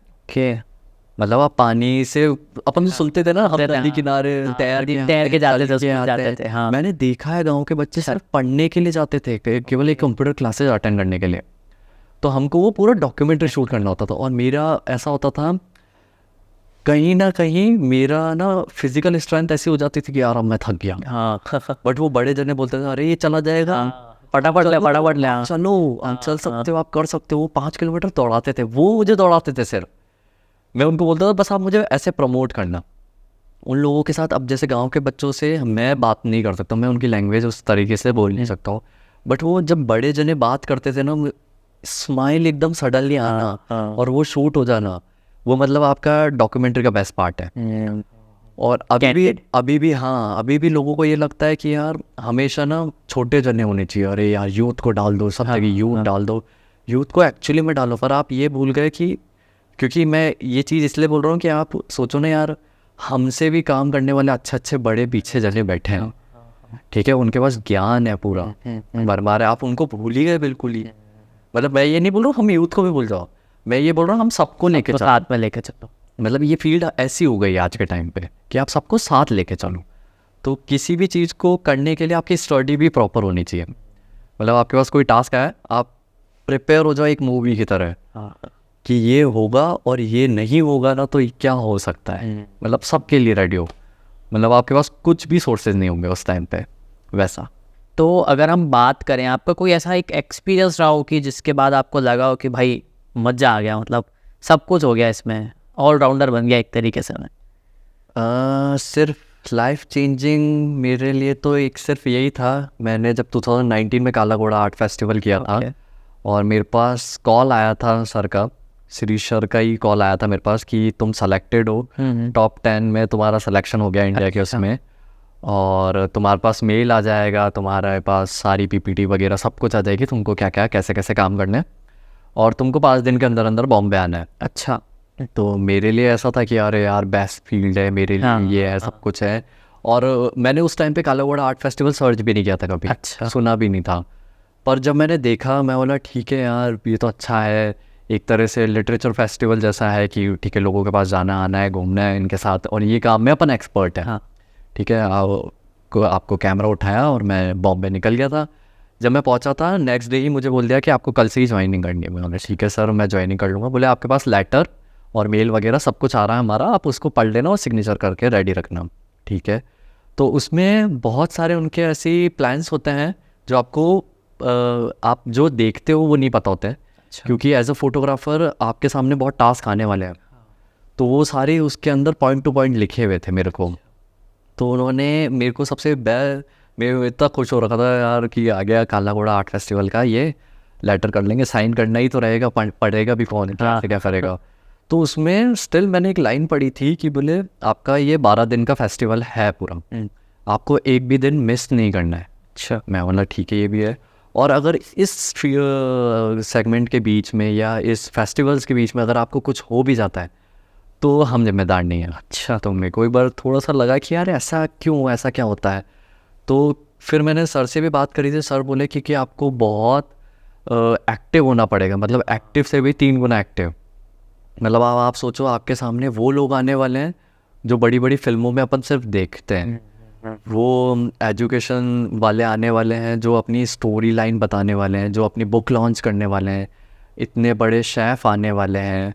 मतलब आप पानी से, अपन सुनते थे ना हम नदी किनारे तैर के जाते थे। हाँ। मैंने देखा है गांव के बच्चे सिर्फ पढ़ने के लिए जाते थे, केवल एक कंप्यूटर क्लासेस अटेंड करने के लिए। तो हमको वो पूरा डॉक्यूमेंट्री शूट करना होता था। और मेरा ऐसा होता था, कहीं ना कहीं मेरा ना फिजिकल स्ट्रेंथ ऐसी हो जाती थी कि यार अब मैं थक गया। हाँ। बट वो बड़े जने बोलते थे अरे ये चला जाएगा, फटाफट ले। हाँ। चलो आप चल सकते हो, आप कर सकते हो। वो 5 किलोमीटर दौड़ाते थे, वो मुझे दौड़ाते थे सिर्फ। मैं उनको बोलता था बस आप मुझे ऐसे प्रमोट करना। उन लोगों के साथ अब जैसे गांव के बच्चों से मैं बात नहीं कर सकता, मैं उनकी लैंग्वेज उस तरीके से बोल नहीं सकता हूँ। बट वो जब बड़े जने बात करते थे ना, स्माइल एकदम सडनली आना और वो शूट हो जाना, वो मतलब आपका डॉक्यूमेंट्री का बेस्ट पार्ट है। और अभी भी लोगों को ये लगता है कि यार हमेशा ना छोटे जने होने चाहिए। अरे यार यूथ को डाल दो, सब जगह यूथ डाल दो, यूथ को एक्चुअली में डालो। पर आप ये भूल गए कि, क्योंकि मैं ये चीज़ इसलिए बोल रहा हूँ कि आप सोचो ना यार, हमसे भी काम करने वाले अच्छे बड़े पीछे जने बैठे हैं, ठीक है, उनके पास ज्ञान है पूरा भरमार है, आप उनको भूल ही गए बिल्कुल ही। मतलब मैं ये नहीं बोल रहा हूँ हम यूथ को भी भूल जाओ, मैं ये बोल रहा हूँ हम सबको लेके चलो, साथ में लेके चलो। मतलब ये फील्ड ऐसी हो गई आज के टाइम पे कि आप सबको साथ लेके चलो। तो किसी भी चीज़ को करने के लिए आपकी स्टडी भी प्रॉपर होनी चाहिए। मतलब आपके पास कोई टास्क है, आप प्रिपेयर हो जाओ एक मूवी की तरह कि ये होगा और ये नहीं होगा ना तो ये क्या हो सकता है। मतलब सबके लिए रेडी हो। मतलब आपके पास कुछ भी सोर्सेज नहीं होंगे उस टाइम पे वैसा। तो अगर हम बात करें, आपका कोई ऐसा एक एक्सपीरियंस रहा हो कि जिसके बाद आपको लगा हो कि भाई मज़ा आ गया, मतलब सब कुछ हो गया इसमें, ऑलराउंडर बन गया एक तरीके से मैं? सिर्फ लाइफ चेंजिंग मेरे लिए तो एक सिर्फ यही था, मैंने जब 2019 में काला घोड़ा आर्ट फेस्टिवल किया था और मेरे पास कॉल आया था सर का, श्री सर का ही कॉल आया था मेरे पास कि तुम सेलेक्टेड हो, टॉप 10 में तुम्हारा सिलेक्शन हो गया इंडिया के उसमें, और तुम्हारे पास मेल आ जाएगा, तुम्हारे पास सारी पीपीटी वगैरह सब कुछ आ जाएगी, तुमको क्या क्या कैसे कैसे काम करने हैं, और तुमको 5 दिन के अंदर अंदर बॉम्बे आना है। अच्छा। तो मेरे लिए ऐसा था कि अरे यार बेस्ट फील्ड है मेरे लिए, ये है सब कुछ है। और मैंने उस टाइम पे काला घोड़ा आर्ट फेस्टिवल सर्च भी नहीं किया था कभी, अच्छा। सुना भी नहीं था। पर जब मैंने देखा मैं बोला ठीक है यार ये तो अच्छा है, एक तरह से लिटरेचर फेस्टिवल जैसा है कि ठीक है लोगों के पास जाना आना है, घूमना है इनके साथ, और ये काम में अपन एक्सपर्ट है। ठीक है, आपको कैमरा उठाया और मैं बॉम्बे निकल गया था। जब मैं पहुंचा था नेक्स्ट डे ही मुझे बोल दिया कि आपको कल से ही ज्वाइनिंग करनी है। मैंने ठीक है सर मैं ज्वाइनिंग कर लूँगा। बोले आपके पास लेटर और मेल वगैरह सब कुछ आ रहा है हमारा, आप उसको पढ़ लेना और सिग्नेचर करके रेडी रखना। ठीक है, तो उसमें बहुत सारे उनके ऐसे प्लान्स होते हैं जो आपको आप जो देखते हो वो नहीं पता होते हैं। क्योंकि एज अ फोटोग्राफर आपके सामने बहुत टास्क आने वाले हैं, तो वो सारे उसके अंदर पॉइंट टू पॉइंट लिखे हुए थे मेरे को। तो उन्होंने मेरे को मैं इतना खुश हो रखा था यार कि आ गया काला घोड़ा आर्ट फेस्टिवल का, ये लेटर कर लेंगे, साइन करना ही तो रहेगा, पढ़ेगा भी कौन, क्या करेगा। तो उसमें स्टिल मैंने एक लाइन पढ़ी थी कि बोले आपका ये 12 दिन का फेस्टिवल है पूरा, आपको एक भी दिन मिस नहीं करना है। अच्छा, मैं बोला ठीक है ये भी है, और अगर इस सेगमेंट के बीच में या इस फेस्टिवल्स के बीच में अगर आपको कुछ हो भी जाता है तो हम जिम्मेदार नहीं है। अच्छा, तो मेरे को एक बार थोड़ा सा लगा कि यार ऐसा क्यों, ऐसा क्या होता है। तो फिर मैंने सर से भी बात करी थी, सर बोले कि आपको बहुत एक्टिव होना पड़ेगा, मतलब एक्टिव से भी 3 गुना एक्टिव। मतलब आप सोचो आपके सामने वो लोग आने वाले हैं जो बड़ी बड़ी फिल्मों में अपन सिर्फ देखते हैं, वो एजुकेशन वाले आने वाले हैं जो अपनी स्टोरी लाइन बताने वाले हैं, जो अपनी बुक लॉन्च करने वाले हैं, इतने बड़े शेफ़ आने वाले हैं,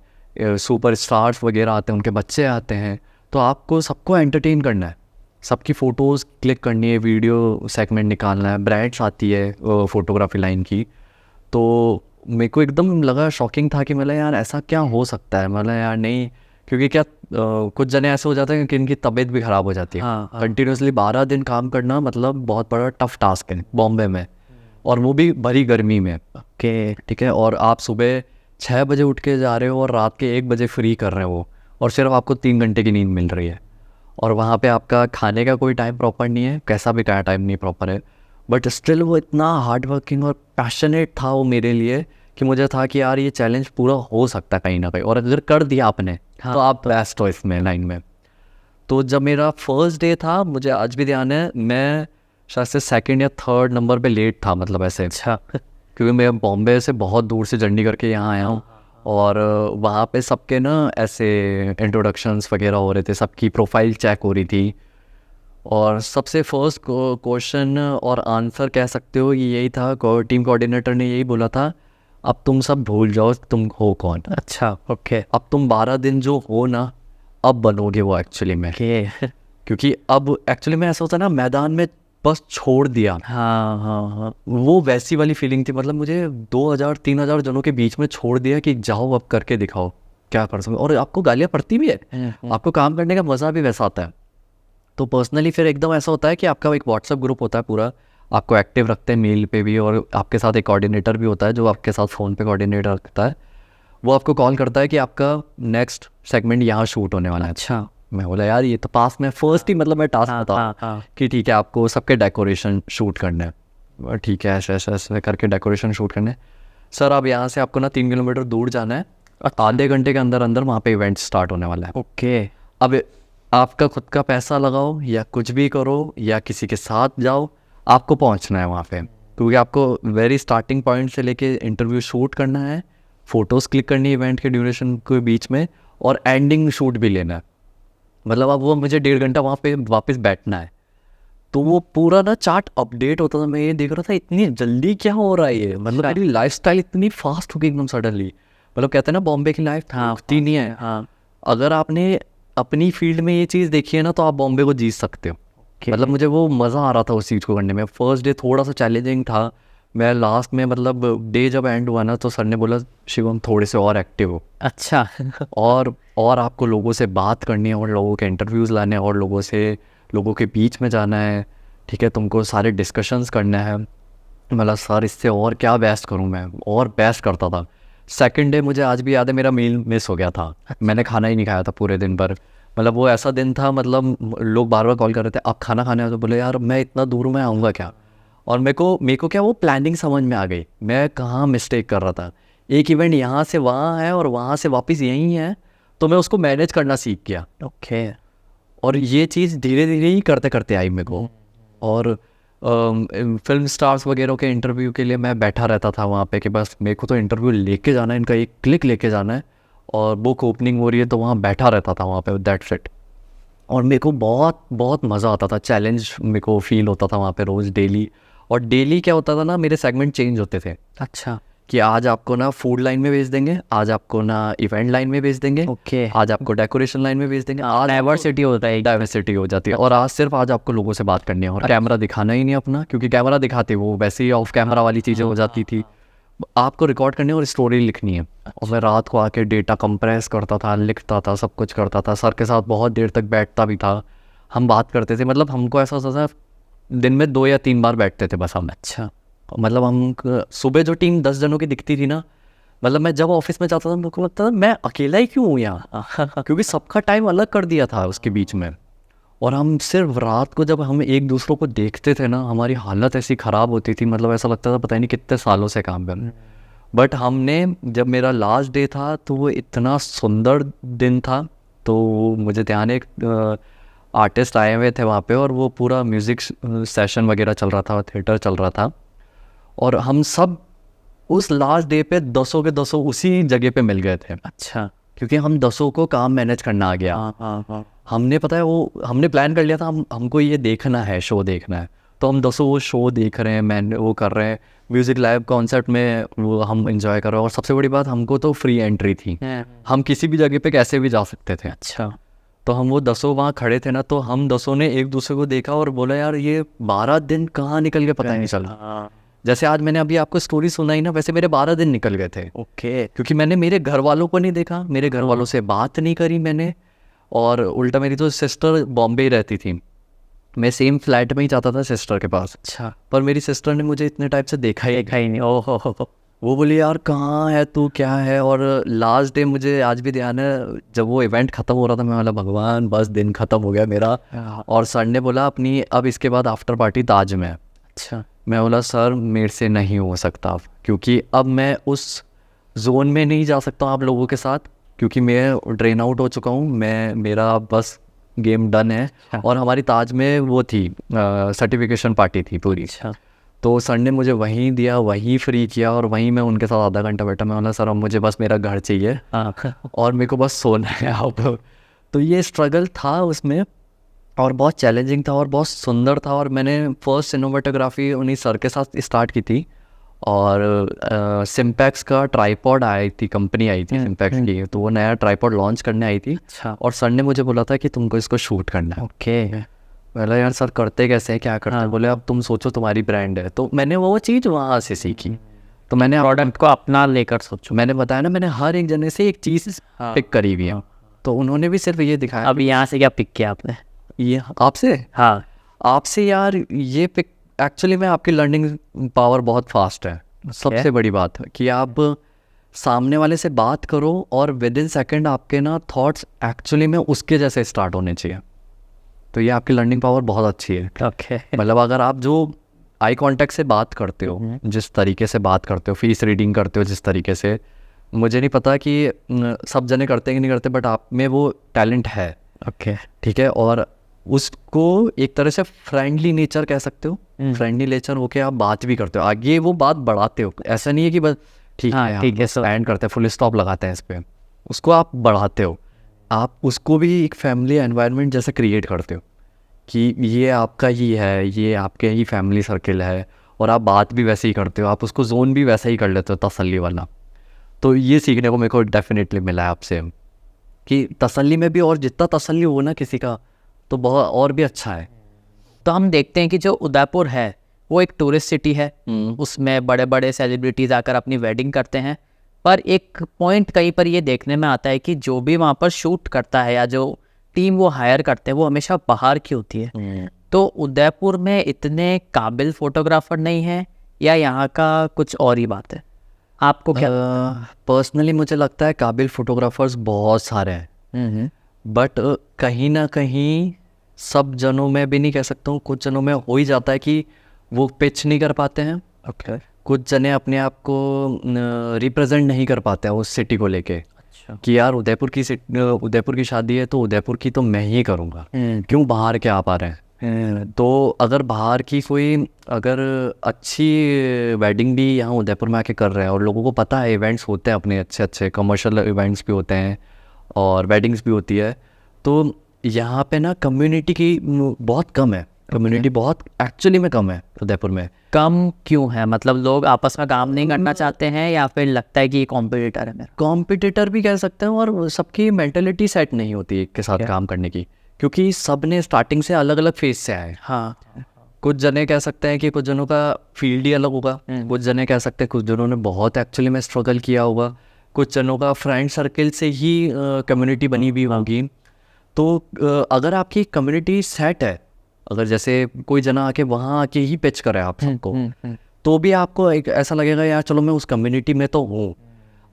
सुपर स्टार्स वगैरह आते हैं, उनके बच्चे आते हैं। तो आपको सबको एंटरटेन करना है, सबकी फ़ोटोज़ क्लिक करनी है, वीडियो सेगमेंट निकालना है, ब्रांड्स आती है फ़ोटोग्राफी लाइन की। तो मेरे को एकदम लगा, शॉकिंग था कि मतलब यार ऐसा क्या हो सकता है। मतलब यार नहीं, क्योंकि क्या कुछ जने ऐसे हो जाते हैं कि इनकी तबीयत भी ख़राब हो जाती है। कंटिन्यूसली 12 दिन काम करना मतलब बहुत बड़ा टफ टास्क है बॉम्बे में, और वो भी भरी गर्मी में। ओके, ठीक है, और आप सुबह 6 बजे उठ के जा रहे हो और रात के 1 बजे फ्री कर रहे हो, और सिर्फ आपको 3 घंटे की नींद मिल रही है, और वहाँ पे आपका खाने का कोई टाइम प्रॉपर नहीं है, कैसा भी क्या टाइम नहीं प्रॉपर है। बट स्टिल वो इतना हार्ड वर्किंग और पैशनेट था वो मेरे लिए कि मुझे था कि यार ये चैलेंज पूरा हो सकता है कहीं ना कहीं, और अगर कर दिया आपने तो आप बेस्ट हो इसमें लाइन में। तो जब मेरा फर्स्ट डे था, मुझे आज भी ध्यान है, मैं शायद से 2nd या 3rd नंबर पे लेट था, मतलब ऐसे। अच्छा, क्योंकि मैं बॉम्बे से बहुत दूर से जर्नी करके यहाँ आया हूँ, और वहाँ पे सबके ना ऐसे इंट्रोडक्शंस वगैरह हो रहे थे, सबकी प्रोफाइल चेक हो रही थी, और सबसे फर्स्ट क्वेश्चन और आंसर कह सकते हो ये यही था, टीम कोऑर्डिनेटर ने यही बोला था, अब तुम सब भूल जाओ तुम हो कौन। अच्छा, ओके, अब तुम 12 दिन जो हो ना, अब बनोगे वो एक्चुअली में। क्योंकि अब एक्चुअली में ऐसा होता है ना, मैदान में बस छोड़ दिया। हाँ, वो वैसी वाली फीलिंग थी, मतलब मुझे 2000-3000 जनों के बीच में छोड़ दिया कि जाओ अब करके दिखाओ क्या कर सकते, और आपको गालियाँ पड़ती भी है, आपको काम करने का मज़ा भी वैसा आता है। तो पर्सनली फिर एकदम ऐसा होता है कि आपका एक व्हाट्सएप ग्रुप होता है पूरा, आपको एक्टिव रखते हैं मेल पे भी, और आपके साथ एक कोऑर्डिनेटर भी होता है जो आपके साथ फ़ोन पे कोऑर्डिनेटर रखता है, वो आपको कॉल करता है कि आपका नेक्स्ट सेगमेंट यहाँ शूट होने वाला है। अच्छा, मैं बोला यार ये तो पास में फर्स्ट ही मतलब मैं टास्क था कि ठीक है आपको सबके डेकोरेशन शूट करना है। ठीक है, ऐसे ऐसे ऐसे करके डेकोरेशन शूट करने। सर अब यहाँ से आपको ना 3 किलोमीटर दूर जाना है, आधे घंटे के अंदर अंदर वहाँ पे इवेंट स्टार्ट होने वाला है। ओके, अब आपका खुद का पैसा लगाओ या कुछ भी करो या किसी के साथ जाओ, आपको पहुंचना है वहाँ पे, क्योंकि आपको वेरी स्टार्टिंग पॉइंट से लेके इंटरव्यू शूट करना है, फ़ोटोज़ क्लिक करनी है इवेंट के ड्यूरेशन के बीच में, और एंडिंग शूट भी लेना है। मतलब अब वो मुझे 1.5 घंटा वहाँ पे वापस बैठना है। तो वो पूरा ना चार्ट अपडेट होता था, मैं ये देख रहा था इतनी जल्दी क्या हो रहा है ये, मतलब मेरी लाइफ स्टाइल इतनी फास्ट हो गई एकदम सडनली। मतलब कहते हैं ना बॉम्बे की लाइफ रुकती नहीं है। हाँ, अगर आपने अपनी फील्ड में ये चीज़ देखी है ना तो आप बॉम्बे को जीत सकते हो। मतलब मुझे वो मज़ा आ रहा था उस चीज़ को करने में। फर्स्ट डे थोड़ा सा चैलेंजिंग था, मैं लास्ट में मतलब डे जब एंड हुआ ना तो सर ने बोला शिवम थोड़े से और एक्टिव हो। अच्छा और आपको लोगों से बात करनी है, और लोगों के इंटरव्यूज़ लाने हैं, और लोगों के बीच में जाना है। ठीक है, तुमको सारे डिस्कशंस करना है। मतलब सर इससे और क्या बेस्ट करूँ मैं, और बेस्ट करता था। 2nd डे मुझे आज भी याद है, मेरा मील मिस हो गया था। मैंने खाना ही नहीं खाया था पूरे दिन पर। मतलब वो ऐसा दिन था, मतलब लोग बार बार कॉल कर रहे थे आप खाना खाने, तो बोले यार मैं इतना दूर में आऊँगा क्या। और मेरे को क्या वो प्लानिंग समझ में आ गई, मैं कहाँ मिस्टेक कर रहा था। एक इवेंट यहाँ से वहाँ है और वहाँ से वापस यहीं है, तो मैं उसको मैनेज करना सीख गया। ओके। और ये चीज़ धीरे धीरे ही करते करते आई मेरे को। और फिल्म स्टार्स वगैरह के इंटरव्यू के लिए मैं बैठा रहता था वहाँ पे कि बस मेरे को तो इंटरव्यू लेके जाना है, इनका एक क्लिक लेके जाना है, और बुक ओपनिंग हो रही है तो वहाँ बैठा रहता था वहाँ पे, दैट्स इट। और मेरे को बहुत बहुत मज़ा आता था, चैलेंज मेरे को फील होता था वहाँ पे रोज़ डेली। और डेली क्या होता था ना, मेरे सेगमेंट चेंज होते थे अच्छा। कि आज आपको ना फूड लाइन में भेज देंगे, आज आपको ना इवेंट लाइन में भेज देंगे, ओके। आज आपको डेकोरेशन लाइन में भेज देंगे, आज डाइवर्सिटी होता है। डाइवर्सिटी हो जाती है। और आज सिर्फ आज आपको लोगों से बात करनी है, और कैमरा दिखाना ही नहीं अपना, क्योंकि कैमरा दिखाते वो वैसे ही ऑफ कैमरा वाली चीज़ें हो जाती थी। आपको रिकॉर्ड करनी है और स्टोरी लिखनी है। और मैं रात को आके डेटा कंप्रेस करता था, लिखता था, सब कुछ करता था, सर के साथ बहुत देर तक बैठता भी था, हम बात करते थे। मतलब हमको ऐसा होता था दिन में 2 या 3 बार बैठते थे बस हम। अच्छा। मतलब हम सुबह जो टीम 10 जनों की दिखती थी ना, मतलब मैं जब ऑफिस में जाता था मेरे को लगता था मैं अकेला ही क्यों हूँ यहाँ क्योंकि सबका टाइम अलग कर दिया था उसके बीच में। और हम सिर्फ रात को जब हम एक दूसरों को देखते थे ना, हमारी हालत ऐसी ख़राब होती थी, मतलब ऐसा लगता था पता नहीं कितने सालों से काम कर। बट हमने जब मेरा लास्ट डे था तो वो इतना सुंदर दिन था, तो मुझे ध्यान है एक आर्टिस्ट आए हुए थे वहाँ पे, और वो पूरा म्यूज़िक सेशन वगैरह चल रहा था, थिएटर चल रहा था, और हम सब उस लास्ट डे पे 10 के 10 उसी जगह पे मिल गए थे। अच्छा। क्योंकि हम 10 को काम मैनेज करना आ गया। हाँ। हमने पता है वो हमने प्लान कर लिया था, हमको ये देखना है, शो देखना है, तो हम 10 वो शो देख रहे हैं, मैन वो कर रहे हैं, म्यूज़िक लाइव कॉन्सर्ट में वो हम एंजॉय कर रहे हैं। और सबसे बड़ी बात, हमको तो फ्री एंट्री थी, हम किसी भी जगह पे कैसे भी जा सकते थे। अच्छा। तो हम वो 10 वहाँ खड़े थे ना, तो हम 10 ने एक दूसरे को देखा और बोला यार ये 12 दिन कहाँ निकल के पता ही नहीं चला। जैसे आज मैंने अभी आपको स्टोरी सुनाई ना, वैसे मेरे 12 दिन निकल गए थे। ओके। क्योंकि मैंने मेरे घर वालों को नहीं देखा, मेरे घर वालों से बात नहीं करी मैंने, और उल्टा मेरी तो सिस्टर बॉम्बे ही रहती थी, मैं सेम फ्लैट में ही जाता था सिस्टर के पास। अच्छा। पर मेरी सिस्टर ने मुझे इतने टाइप से देखा ही नहीं। ओहो। वो बोली यार कहाँ है तू, क्या है। और लास्ट डे मुझे आज भी ध्यान है, जब वो इवेंट ख़त्म हो रहा था, मैं बोला भगवान बस दिन ख़त्म हो गया मेरा। और सर ने बोला अपनी अब इसके बाद आफ्टर पार्टी ताज में। अच्छा। मैं बोला सर मेरे से नहीं हो सकता अब, क्योंकि अब मैं उस जोन में नहीं जा सकता आप लोगों के साथ, क्योंकि मैं ड्रेन आउट हो चुका हूँ, मैं मेरा बस गेम डन है। और हमारी ताज में वो थी सर्टिफिकेशन पार्टी थी पूरी। अच्छा। तो सर ने मुझे वहीं दिया, वहीं फ्री किया, और वहीं मैं उनके साथ आधा घंटा बैठा। मैं बोला सर अब मुझे बस मेरा घर चाहिए और मेरे को बस सोना है अब। तो ये स्ट्रगल था उसमें, और बहुत चैलेंजिंग था और बहुत सुंदर था। और मैंने फर्स्ट सिनेमाटोग्राफी उन्हीं सर के साथ स्टार्ट की थी। और सिम्पैक्स का ट्राईपॉड आई थी, कंपनी आई थी सिम्पैक्स की, तो वो नया ट्राईपॉड लॉन्च करने आई थी। अच्छा। और सर ने मुझे बोला था कि तुमको इसको शूट करना है। ओके। बोला यार सर करते कैसे हैं, क्या करते हैं। बोले अब तुम सोचो, तुम्हारी ब्रांड है। तो मैंने वो चीज़ वहाँ से सीखी। तो मैंने प्रोडक्ट को अपना लेकर सोचो। मैंने बताया ना, मैंने हर एक जने से एक चीज़ पिक करी हुई है। तो उन्होंने भी सिर्फ ये दिखाया। अब यहाँ से क्या पिक किया आपने? ये आपसे, हाँ आपसे यार ये पिक, एक्चुअली में आपकी लर्निंग पावर बहुत फास्ट है। सबसे बड़ी बात है कि आप सामने वाले से बात करो और विद इन सेकेंड आपके ना थॉट्स एक्चुअली में उसके जैसे स्टार्ट होने चाहिए। तो ये आपकी लर्निंग पावर बहुत अच्छी है। ओके। मतलब अगर आप जो आई कांटेक्ट से बात करते हो, जिस तरीके से बात करते हो, फेस रीडिंग करते हो जिस तरीके से, मुझे नहीं पता कि सब जने करते हैं कि नहीं करते, बट आप में वो टैलेंट है। ओके। ठीक है। और उसको एक तरह से फ्रेंडली नेचर कह सकते हो, फ्रेंडली नेचर होके आप बात भी करते हो, आगे वो बात बढ़ाते हो। ऐसा नहीं है कि बस ठीक है ठीक है एंड करते हैं, फुल स्टॉप लगाते हैं इस पर, उसको आप बढ़ाते हो। आप उसको भी एक फैमिली एनवायरनमेंट जैसे क्रिएट करते हो कि ये आपका ही है, ये आपके ही फैमिली सर्किल है, और आप बात भी वैसे ही करते हो, आप उसको जोन भी वैसा ही कर लेते हो, तसल्ली वाला। तो ये सीखने को मेरे को डेफिनेटली मिला है आपसे कि तसल्ली में भी, और जितना तसल्ली हो ना किसी का तो बहुत और भी अच्छा है। तो हम देखते हैं कि जो उदयपुर है वो एक टूरिस्ट सिटी है, उसमें बड़े बड़े सेलिब्रिटीज़ आकर अपनी वेडिंग करते हैं। पर एक पॉइंट कहीं पर ये देखने में आता है कि जो भी वहाँ पर शूट करता है या जो टीम वो हायर करते हैं वो हमेशा बाहर की होती है। तो उदयपुर में इतने काबिल फोटोग्राफर नहीं है, या यहाँ का कुछ और ही बात है? आपको क्या? पर्सनली मुझे लगता है काबिल फोटोग्राफर्स बहुत सारे हैं, बट कहीं ना कहीं सब जनों में भी नहीं कह सकता हूँ, कुछ जनों में हो ही जाता है कि वो पिच नहीं कर पाते हैं। ओके। कुछ जने अपने आप को रिप्रेजेंट नहीं कर पाते हैं उस सिटी को लेके। कि यार उदयपुर की शादी है तो उदयपुर की तो मैं ही करूँगा, क्यों बाहर के आप आ रहे हैं। तो अगर बाहर की कोई अगर अच्छी वेडिंग भी यहाँ उदयपुर में आके कर रहे हैं और लोगों को पता है इवेंट्स होते हैं अपने अच्छे अच्छे कमर्शियल इवेंट्स भी होते हैं और वेडिंग्स भी होती है, तो यहाँ पे ना कम्युनिटी की बहुत कम है, कम्युनिटी बहुत एक्चुअली में कम है उदयपुर में। कम क्यों है? मतलब लोग आपस में काम नहीं करना चाहते हैं या फिर लगता है कि ये कॉम्पिटिटर है मेरा? कॉम्पिटिटर भी कह सकते हैं और सबकी मेंटेलिटी सेट नहीं होती एक के साथ काम करने की, क्योंकि सब ने स्टार्टिंग से अलग अलग फेज से आए। हाँ, कुछ जने कह सकते हैं कि कुछ जनों का फील्ड ही अलग होगा, कुछ जने कह सकते हैं कुछ जनों ने बहुत एक्चुअली में स्ट्रगल किया होगा, कुछ जनों का फ्रेंड सर्कल से ही कम्युनिटी बनी हुई होगी। तो अगर आपकी कम्युनिटी सेट है, अगर जैसे कोई जना आके वहाँ आके ही पिच करे आप सबको, तो भी आपको एक ऐसा लगेगा यार चलो मैं उस कम्युनिटी में तो हूँ।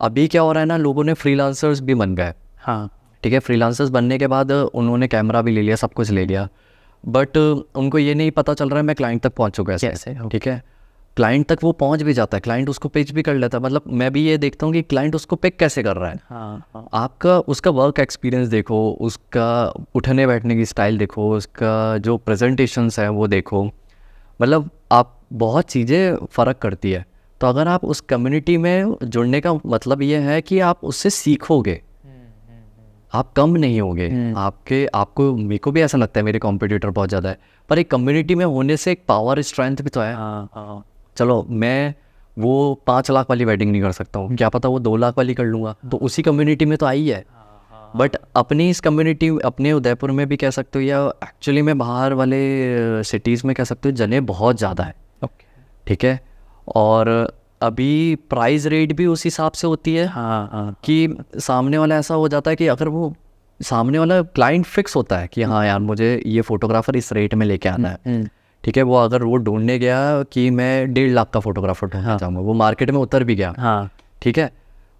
अभी क्या हो रहा है ना, लोगों ने फ्रीलांसर्स भी बन गए। हाँ, ठीक है, फ्रीलांसर्स बनने के बाद उन्होंने कैमरा भी ले लिया, सब कुछ ले लिया, बट उनको ये नहीं पता चल रहा है मैं क्लाइंट तक पहुँचूँ कैसे। ठीक है, क्लाइंट तक वो पहुँच भी जाता है, क्लाइंट उसको पिच भी कर लेता है। मतलब मैं भी ये देखता हूँ कि क्लाइंट उसको पिक कैसे कर रहा है। हाँ, आपका उसका वर्क एक्सपीरियंस देखो, उसका उठने बैठने की स्टाइल देखो, उसका जो प्रेजेंटेशंस है वो देखो, मतलब आप बहुत चीज़ें फ़र्क करती है। तो अगर आप उस कम्युनिटी में जुड़ने का मतलब ये है कि आप उससे सीखोगे, आप कम नहीं होगे। आपको मेरे को भी ऐसा लगता है मेरे कॉम्पिटिटर बहुत ज़्यादा है, पर एक कम्युनिटी में होने से एक पावर स्ट्रेंथ भी तो है। हाँ, चलो मैं वो 5 लाख वाली वेडिंग नहीं कर सकता हूँ, क्या पता वो 2 लाख वाली कर लूँगा, तो उसी कम्युनिटी में तो आई है। बट अपनी इस कम्युनिटी, अपने उदयपुर में भी कह सकते हो या एक्चुअली में बाहर वाले सिटीज़ में कह सकते हो, जने बहुत ज़्यादा है। ठीक है, और अभी प्राइस रेट भी उस हिसाब से होती है कि सामने वाला ऐसा हो जाता है कि अगर वो सामने वाला क्लाइंट फिक्स होता है कि हाँ यार मुझे ये फोटोग्राफर इस रेट में लेके आना है। ठीक है, वो अगर वो ढूंढने गया कि मैं 1.5 लाख का फोटोग्राफर ढूंढना चाहूँगा, वो मार्केट में उतर भी गया। हाँ, ठीक है,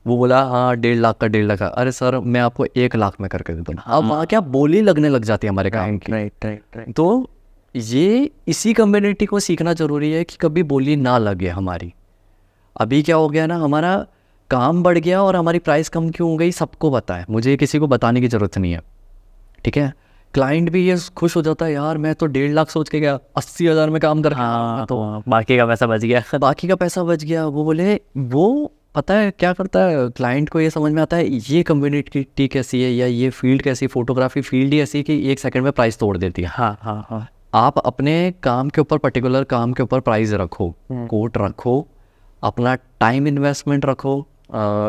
वो बोला हाँ 1.5 लाख का 1.5 लाख का, अरे सर मैं आपको 1 लाख में करके दे दूँ। अब वहाँ क्या बोली लगने लग जाती है हमारे काम की। राइट। तो ये इसी कम्युनिटी को सीखना ज़रूरी है कि कभी बोली ना लगे हमारी। अभी क्या हो गया ना, हमारा काम बढ़ गया और हमारी प्राइस कम क्यों हो गई सबको पता है, मुझे किसी को बताने की ज़रूरत नहीं है। ठीक है, क्लाइंट भी ये खुश हो जाता है यार मैं तो 1.5 लाख सोच के गया, 80,000 में काम करके हाँ, तो बाकी का पैसा बच गया। बाकी का पैसा बच गया। वो बोले, वो पता है क्या करता है, क्लाइंट को ये समझ में आता है ये कम्युनिटी कैसी है या ये फील्ड कैसी, फोटोग्राफी फील्ड ही ऐसी कि 1 सेकंड में प्राइस तोड़ देती है। हाँ, आप अपने काम के ऊपर, पर्टिकुलर काम के ऊपर प्राइस रखो, कोट रखो, अपना टाइम इन्वेस्टमेंट रखो।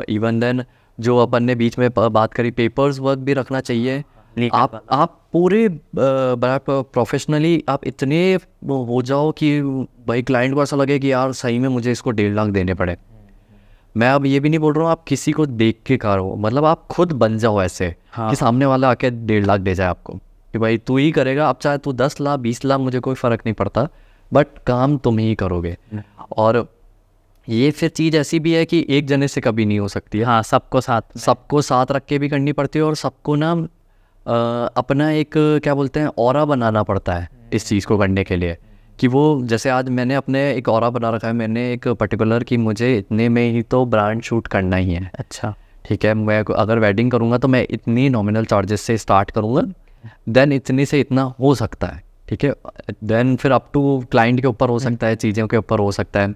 इवन देन जो अपन ने बीच में बात करी, पेपर्स वर्क भी रखना चाहिए। आप पूरे प्रोफेशनली आप इतने हो जाओ कि भाई क्लाइंट को ऐसा लगे कि यार सही में मुझे इसको 1.5 लाख देने पड़े। मैं अब ये भी नहीं बोल रहा हूँ आप किसी को देख के करो, मतलब आप खुद बन जाओ ऐसे कि सामने वाला आके 1.5 लाख दे जाए आपको कि भाई तू ही करेगा, अब चाहे तू 10 लाख 20 लाख मुझे कोई फ़र्क नहीं पड़ता, बट काम तुम ही करोगे। और ये फिर चीज़ ऐसी भी है कि एक जने से कभी नहीं हो सकती है। हाँ, सबको साथ रख के भी करनी पड़ती है और सबको ना अपना एक क्या बोलते हैं ऑरा बनाना पड़ता है इस चीज़ को करने के लिए, कि वो जैसे आज मैंने अपने एक ऑरा बना रखा है, मैंने एक पर्टिकुलर कि मुझे इतने में ही तो ब्रांड शूट करना ही है। अच्छा, ठीक है, मैं अगर वेडिंग करूँगा तो मैं इतनी नॉमिनल चार्जेस से स्टार्ट करूँगा, देन इतने से इतना हो सकता है। ठीक है, देन फिर अप टू क्लाइंट के ऊपर हो सकता है, चीज़ों के ऊपर हो सकता है।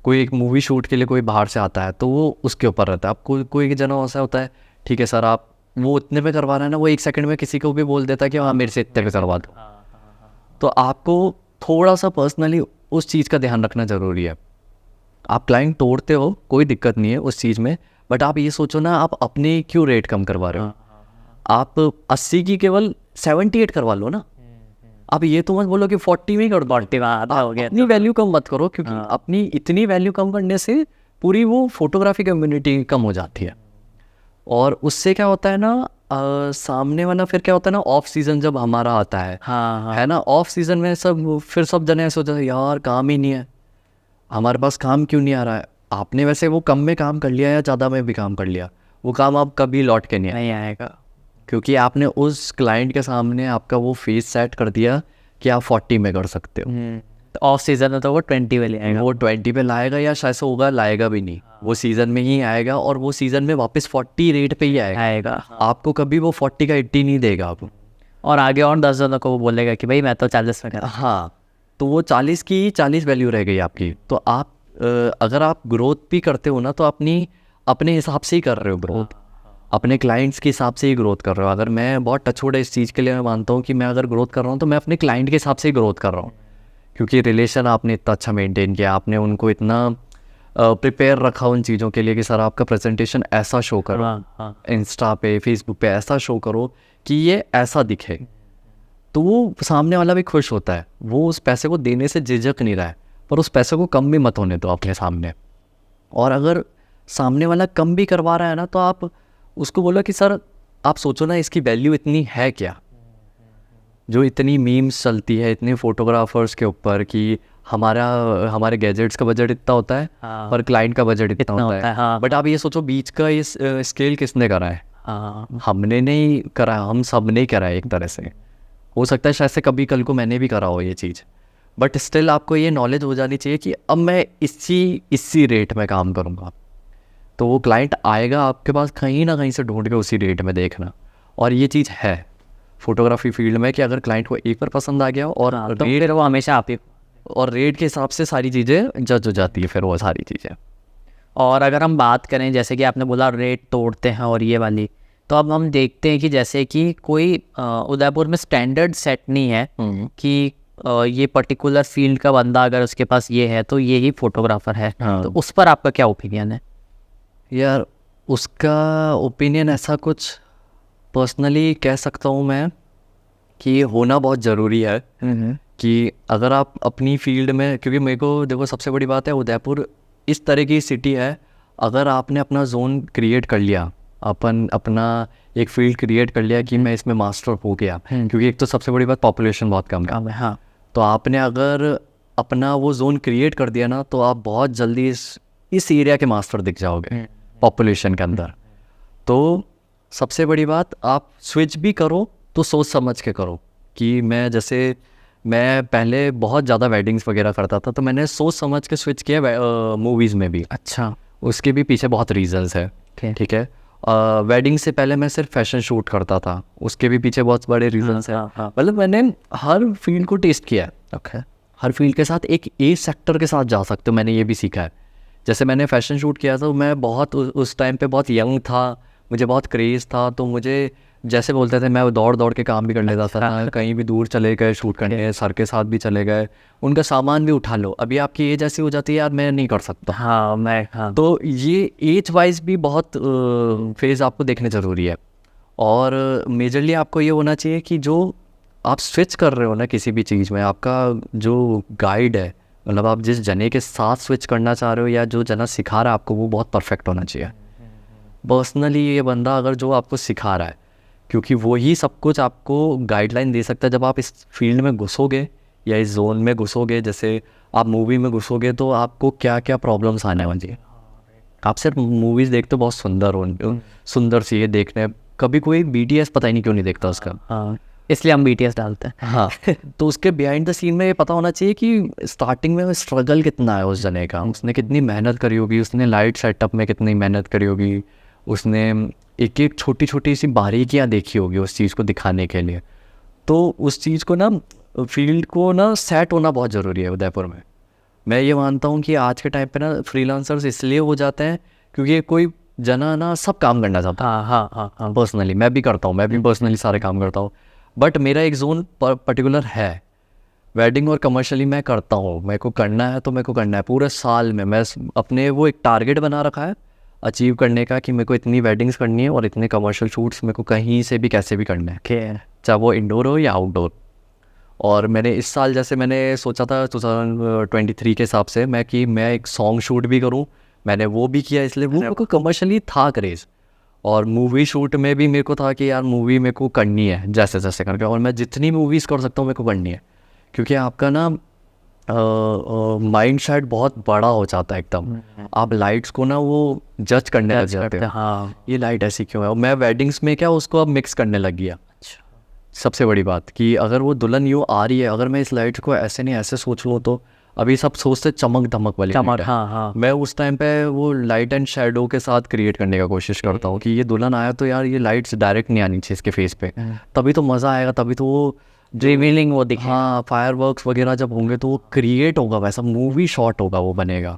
कोई एक मूवी शूट के लिए कोई बाहर से आता है तो वो उसके ऊपर रहता है। अब कोई जना ऐसा होता है, ठीक है सर आप वो इतने में करवा रहे हैं ना, वो 1 सेकंड में किसी को भी बोल देता है कि हाँ मेरे से इतने में करवा दो। तो आपको थोड़ा सा पर्सनली उस चीज़ का ध्यान रखना ज़रूरी है। आप क्लाइंट तोड़ते हो, कोई दिक्कत नहीं है उस चीज़ में, बट आप ये सोचो ना आप अपने क्यों रेट कम करवा रहे हो। आप 80 की केवल 78 करवा लो ना। आप ये तो मत बोलो कि 40 में ही कर दो, 40 हो गया। अपनी वैल्यू कम मत करो, क्योंकि अपनी इतनी वैल्यू कम करने से पूरी वो फोटोग्राफी कम्युनिटी कम हो जाती है। और उससे क्या होता है ना, सामने वाला फिर क्या होता है ना, ऑफ सीज़न जब हमारा आता है, है ना, ऑफ सीज़न में सब जने ऐसे हो जाते हैं यार काम ही नहीं है, हमारे पास काम क्यों नहीं आ रहा है। आपने वैसे वो कम में काम कर लिया या ज़्यादा में भी काम कर लिया, वो काम आप कभी लौट के नहीं आएगा, क्योंकि आपने उस क्लाइंट के सामने आपका वो फेस सेट कर दिया कि आप 40 में कर सकते हो। ऑफ सीजन में तो वो 20 पे ले आएगा। वो 20 पे लाएगा या शायद से होगा लाएगा भी नहीं, वो सीज़न में ही आएगा और वो सीज़न में वापस 40 रेट पे ही आएगा। आपको कभी वो 40 का 80 नहीं देगा आपको, और आगे और 10 जनों को वो बोलेगा कि भाई मैं तो 40 में कर। हाँ, तो वो 40 की 40 वैल्यू रह गई आपकी। तो आप अगर आप ग्रोथ भी करते हो ना तो अपने हिसाब से ही कर रहे हो ग्रोथ, अपने क्लाइंट्स के हिसाब से ही ग्रोथ कर रहे हो। अगर मैं बहुत टचवुड है इस चीज़ के लिए, मैं मानता हूँ कि मैं अगर ग्रोथ कर रहा हूँ तो मैं अपने क्लाइंट के हिसाब से ही ग्रोथ कर रहा हूँ, क्योंकि रिलेशन आपने इतना अच्छा मेंटेन किया, आपने उनको इतना प्रिपेयर रखा उन चीज़ों के लिए कि सर आपका प्रेजेंटेशन ऐसा शो करो, इंस्टा पे फेसबुक पे ऐसा शो करो कि ये ऐसा दिखे, तो वो सामने वाला भी खुश होता है। वो उस पैसे को देने से झिझक नहीं रहा है, पर उस पैसे को कम भी मत होने दो अपने सामने। और अगर सामने वाला कम भी करवा रहा है ना तो आप उसको बोलो कि सर आप सोचो ना इसकी वैल्यू इतनी है क्या, जो इतनी मीम्स चलती है इतने फोटोग्राफर्स के ऊपर कि हमारे गैजेट्स का बजट इतना होता है पर क्लाइंट का बजट इतना होता है। बट आप ये सोचो बीच का इस स्केल किसने करा है? हमने नहीं करा, हम सब ने करा है एक तरह से। हो सकता है शायद से कभी कल को मैंने भी करा हो ये चीज़, बट स्टिल आपको ये नॉलेज हो जानी चाहिए कि अब मैं इसी रेट में काम करूँगा, तो वो क्लाइंट आएगा आपके पास कहीं ना कहीं से ढूंढ के उसी रेट में देखना। और ये चीज़ है फोटोग्राफी फील्ड में कि अगर क्लाइंट को एक बार पसंद आ गया और तो फिर वो हमेशा आप ही। और रेट के हिसाब से सारी चीज़ें जज हो जाती है फिर वो सारी चीज़ें। और अगर हम बात करें जैसे कि आपने बोला रेट तोड़ते हैं और ये वाली, तो अब हम देखते हैं कि जैसे कि कोई उदयपुर में स्टैंडर्ड सेट नहीं है कि ये पर्टिकुलर फील्ड का बंदा अगर उसके पास ये है तो ये ही फोटोग्राफर है। तो उस पर आपका क्या ओपिनियन है? यार उसका ओपिनियन ऐसा कुछ पर्सनली कह सकता हूँ मैं कि होना बहुत ज़रूरी है कि अगर आप अपनी फील्ड में, क्योंकि मेरे को देखो सबसे बड़ी बात है उदयपुर इस तरह की सिटी है, अगर आपने अपना जोन क्रिएट कर लिया, अपना एक फील्ड क्रिएट कर लिया कि मैं इसमें मास्टर हो गया, क्योंकि एक तो सबसे बड़ी बात पॉपुलेशन बहुत कम है। हाँ, तो आपने अगर अपना वो जोन क्रिएट कर दिया ना तो आप बहुत जल्दी इस एरिया के मास्टर दिख जाओगे पॉपुलेशन के अंदर। तो सबसे बड़ी बात आप स्विच भी करो तो सोच समझ के करो कि मैं पहले बहुत ज़्यादा वेडिंग्स वगैरह करता था, तो मैंने सोच समझ के स्विच किया मूवीज़ में भी। अच्छा, उसके भी पीछे बहुत रीजंस है, ठीक है। वेडिंग से पहले मैं सिर्फ फैशन शूट करता था, उसके भी पीछे बहुत बड़े रीजंस हैं। मतलब मैंने हर फील्ड को टेस्ट किया है। हर फील्ड के साथ एक ए सेक्टर के साथ जा सकते हो, मैंने ये भी सीखा है। जैसे मैंने फैशन शूट किया था, मैं बहुत उस टाइम पे बहुत यंग था, मुझे बहुत क्रेज़ था, तो मुझे जैसे बोलते थे मैं दौड़ के काम भी कर लेता था। कहीं भी दूर चले गए शूट करने, सर के साथ भी चले गए, उनका सामान भी उठा लो। अभी आपकी एज ऐसी हो जाती है यार मैं नहीं कर सकता। हाँ। तो ये एज वाइज भी बहुत फेज़ आपको देखने ज़रूरी है। और मेजरली आपको ये होना चाहिए कि जो आप स्विच कर रहे हो ना किसी भी चीज़ में, आपका जो गाइड है, मतलब आप जिस जने के साथ स्विच करना चाह रहे हो या जो जना सिखा रहा है आपको, वो बहुत परफेक्ट होना चाहिए। पर्सनली ये बंदा अगर जो आपको सिखा रहा है, क्योंकि वो ही सब कुछ आपको गाइडलाइन दे सकता है। जब आप इस फील्ड में घुसोगे या इस जोन में घुसोगे, जैसे आप मूवी में घुसोगे, तो आपको क्या क्या प्रॉब्लम्स आने वाली है। आप सिर्फ मूवीज़ देखते हो बहुत सुंदर सी है देखने, कभी कोई BTS पता ही नहीं क्यों नहीं देखता उसका। इसलिए हम BTS डालते हैं। हाँ तो उसके बिहाइंड द सीन में ये पता होना चाहिए कि स्टार्टिंग में स्ट्रगल कितना है उस जने का, उसने कितनी मेहनत करी होगी, उसने लाइट सेटअप में कितनी मेहनत करी होगी, उसने एक एक छोटी सी बारीकियाँ देखी होगी उस चीज़ को दिखाने के लिए। तो उस चीज़ को ना, फील्ड को ना सेट होना बहुत ज़रूरी है उदयपुर में। मैं ये मानता हूँ कि आज के टाइम पे ना फ्रीलांसर्स इसलिए हो जाते हैं क्योंकि कोई जना ना सब काम करना चाहता है। हाँ। पर्सनली मैं भी करता हूँ, मैं भी पर्सनली सारे काम करता हूँ, बट मेरा एक जोन पर्टिकुलर है। वेडिंग और कमर्शियली मैं करता हूँ, मेरे को करना है तो मेरे को करना है पूरे साल में। मैं अपने वो एक टारगेट बना रखा है अचीव करने का कि मेरे को इतनी वेडिंग्स करनी है और इतने कमर्शियल शूट्स मेरे को कहीं से भी कैसे भी करना है, चाहे वो इंडोर हो या आउटडोर। और मैंने इस साल जैसे मैंने सोचा था 2023 के हिसाब से मैं एक सॉन्ग शूट भी करूँ, मैंने वो भी किया, इसलिए वो मेरे को कमर्शियली था क्रेज़। और मूवी शूट में भी मेरे को था कि यार मूवी मेरे को करनी है जैसे जैसे करके, और मैं जितनी मूवीज़ कर सकता हूँ मेरे को करनी है, क्योंकि आपका ना माइंड सेट बहुत बड़ा हो जाता है एकदम। आप लाइट्स को ना वो जज करने लग जाते हैं। हाँ, ये लाइट ऐसी क्यों है। और मैं वेडिंग्स में क्या उसको अब मिक्स करने लग गया। सबसे बड़ी बात कि अगर वो दुल्हन यूँ आ रही है, अगर मैं इस लाइट को ऐसे नहीं ऐसे सोच लूँ तो अभी सब सोचते चमक धमक वाली चमक, light है। हाँ हाँ, मैं उस टाइम पे वो लाइट एंड शेडो के साथ क्रिएट करने का कोशिश करता हूँ कि ये दुल्हन आया तो यार ये लाइट्स डायरेक्ट नहीं आनी चाहिए इसके फेस पे, तभी तो मज़ा आएगा, तभी तो वो रिवीलिंग वो दिखे। हाँ फायरवर्क्स वगैरह जब होंगे तो वो क्रिएट होगा, वैसा मूवी शॉट होगा वो बनेगा।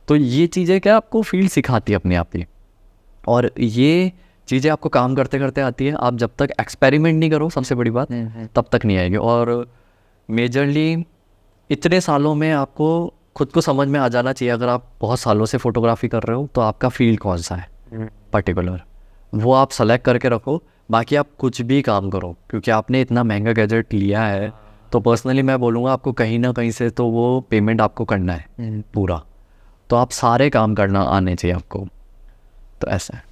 तो ये चीज़ें क्या आपको फील्ड सिखाती है अपने आप ही, और ये चीज़ें आपको काम करते करते आती है। आप जब तक एक्सपेरिमेंट नहीं करो, सबसे बड़ी बात, तब तक नहीं आएगी। और मेजरली इतने सालों में आपको खुद को समझ में आ जाना चाहिए, अगर आप बहुत सालों से फोटोग्राफी कर रहे हो तो आपका फील्ड कौन सा है पर्टिकुलर, वो आप सेलेक्ट करके रखो। बाकी आप कुछ भी काम करो, क्योंकि आपने इतना महंगा गैजेट लिया है तो पर्सनली मैं बोलूँगा आपको कहीं ना कहीं से तो वो पेमेंट आपको करना है पूरा, तो आप सारे काम करना आने चाहिए आपको, तो ऐसा है।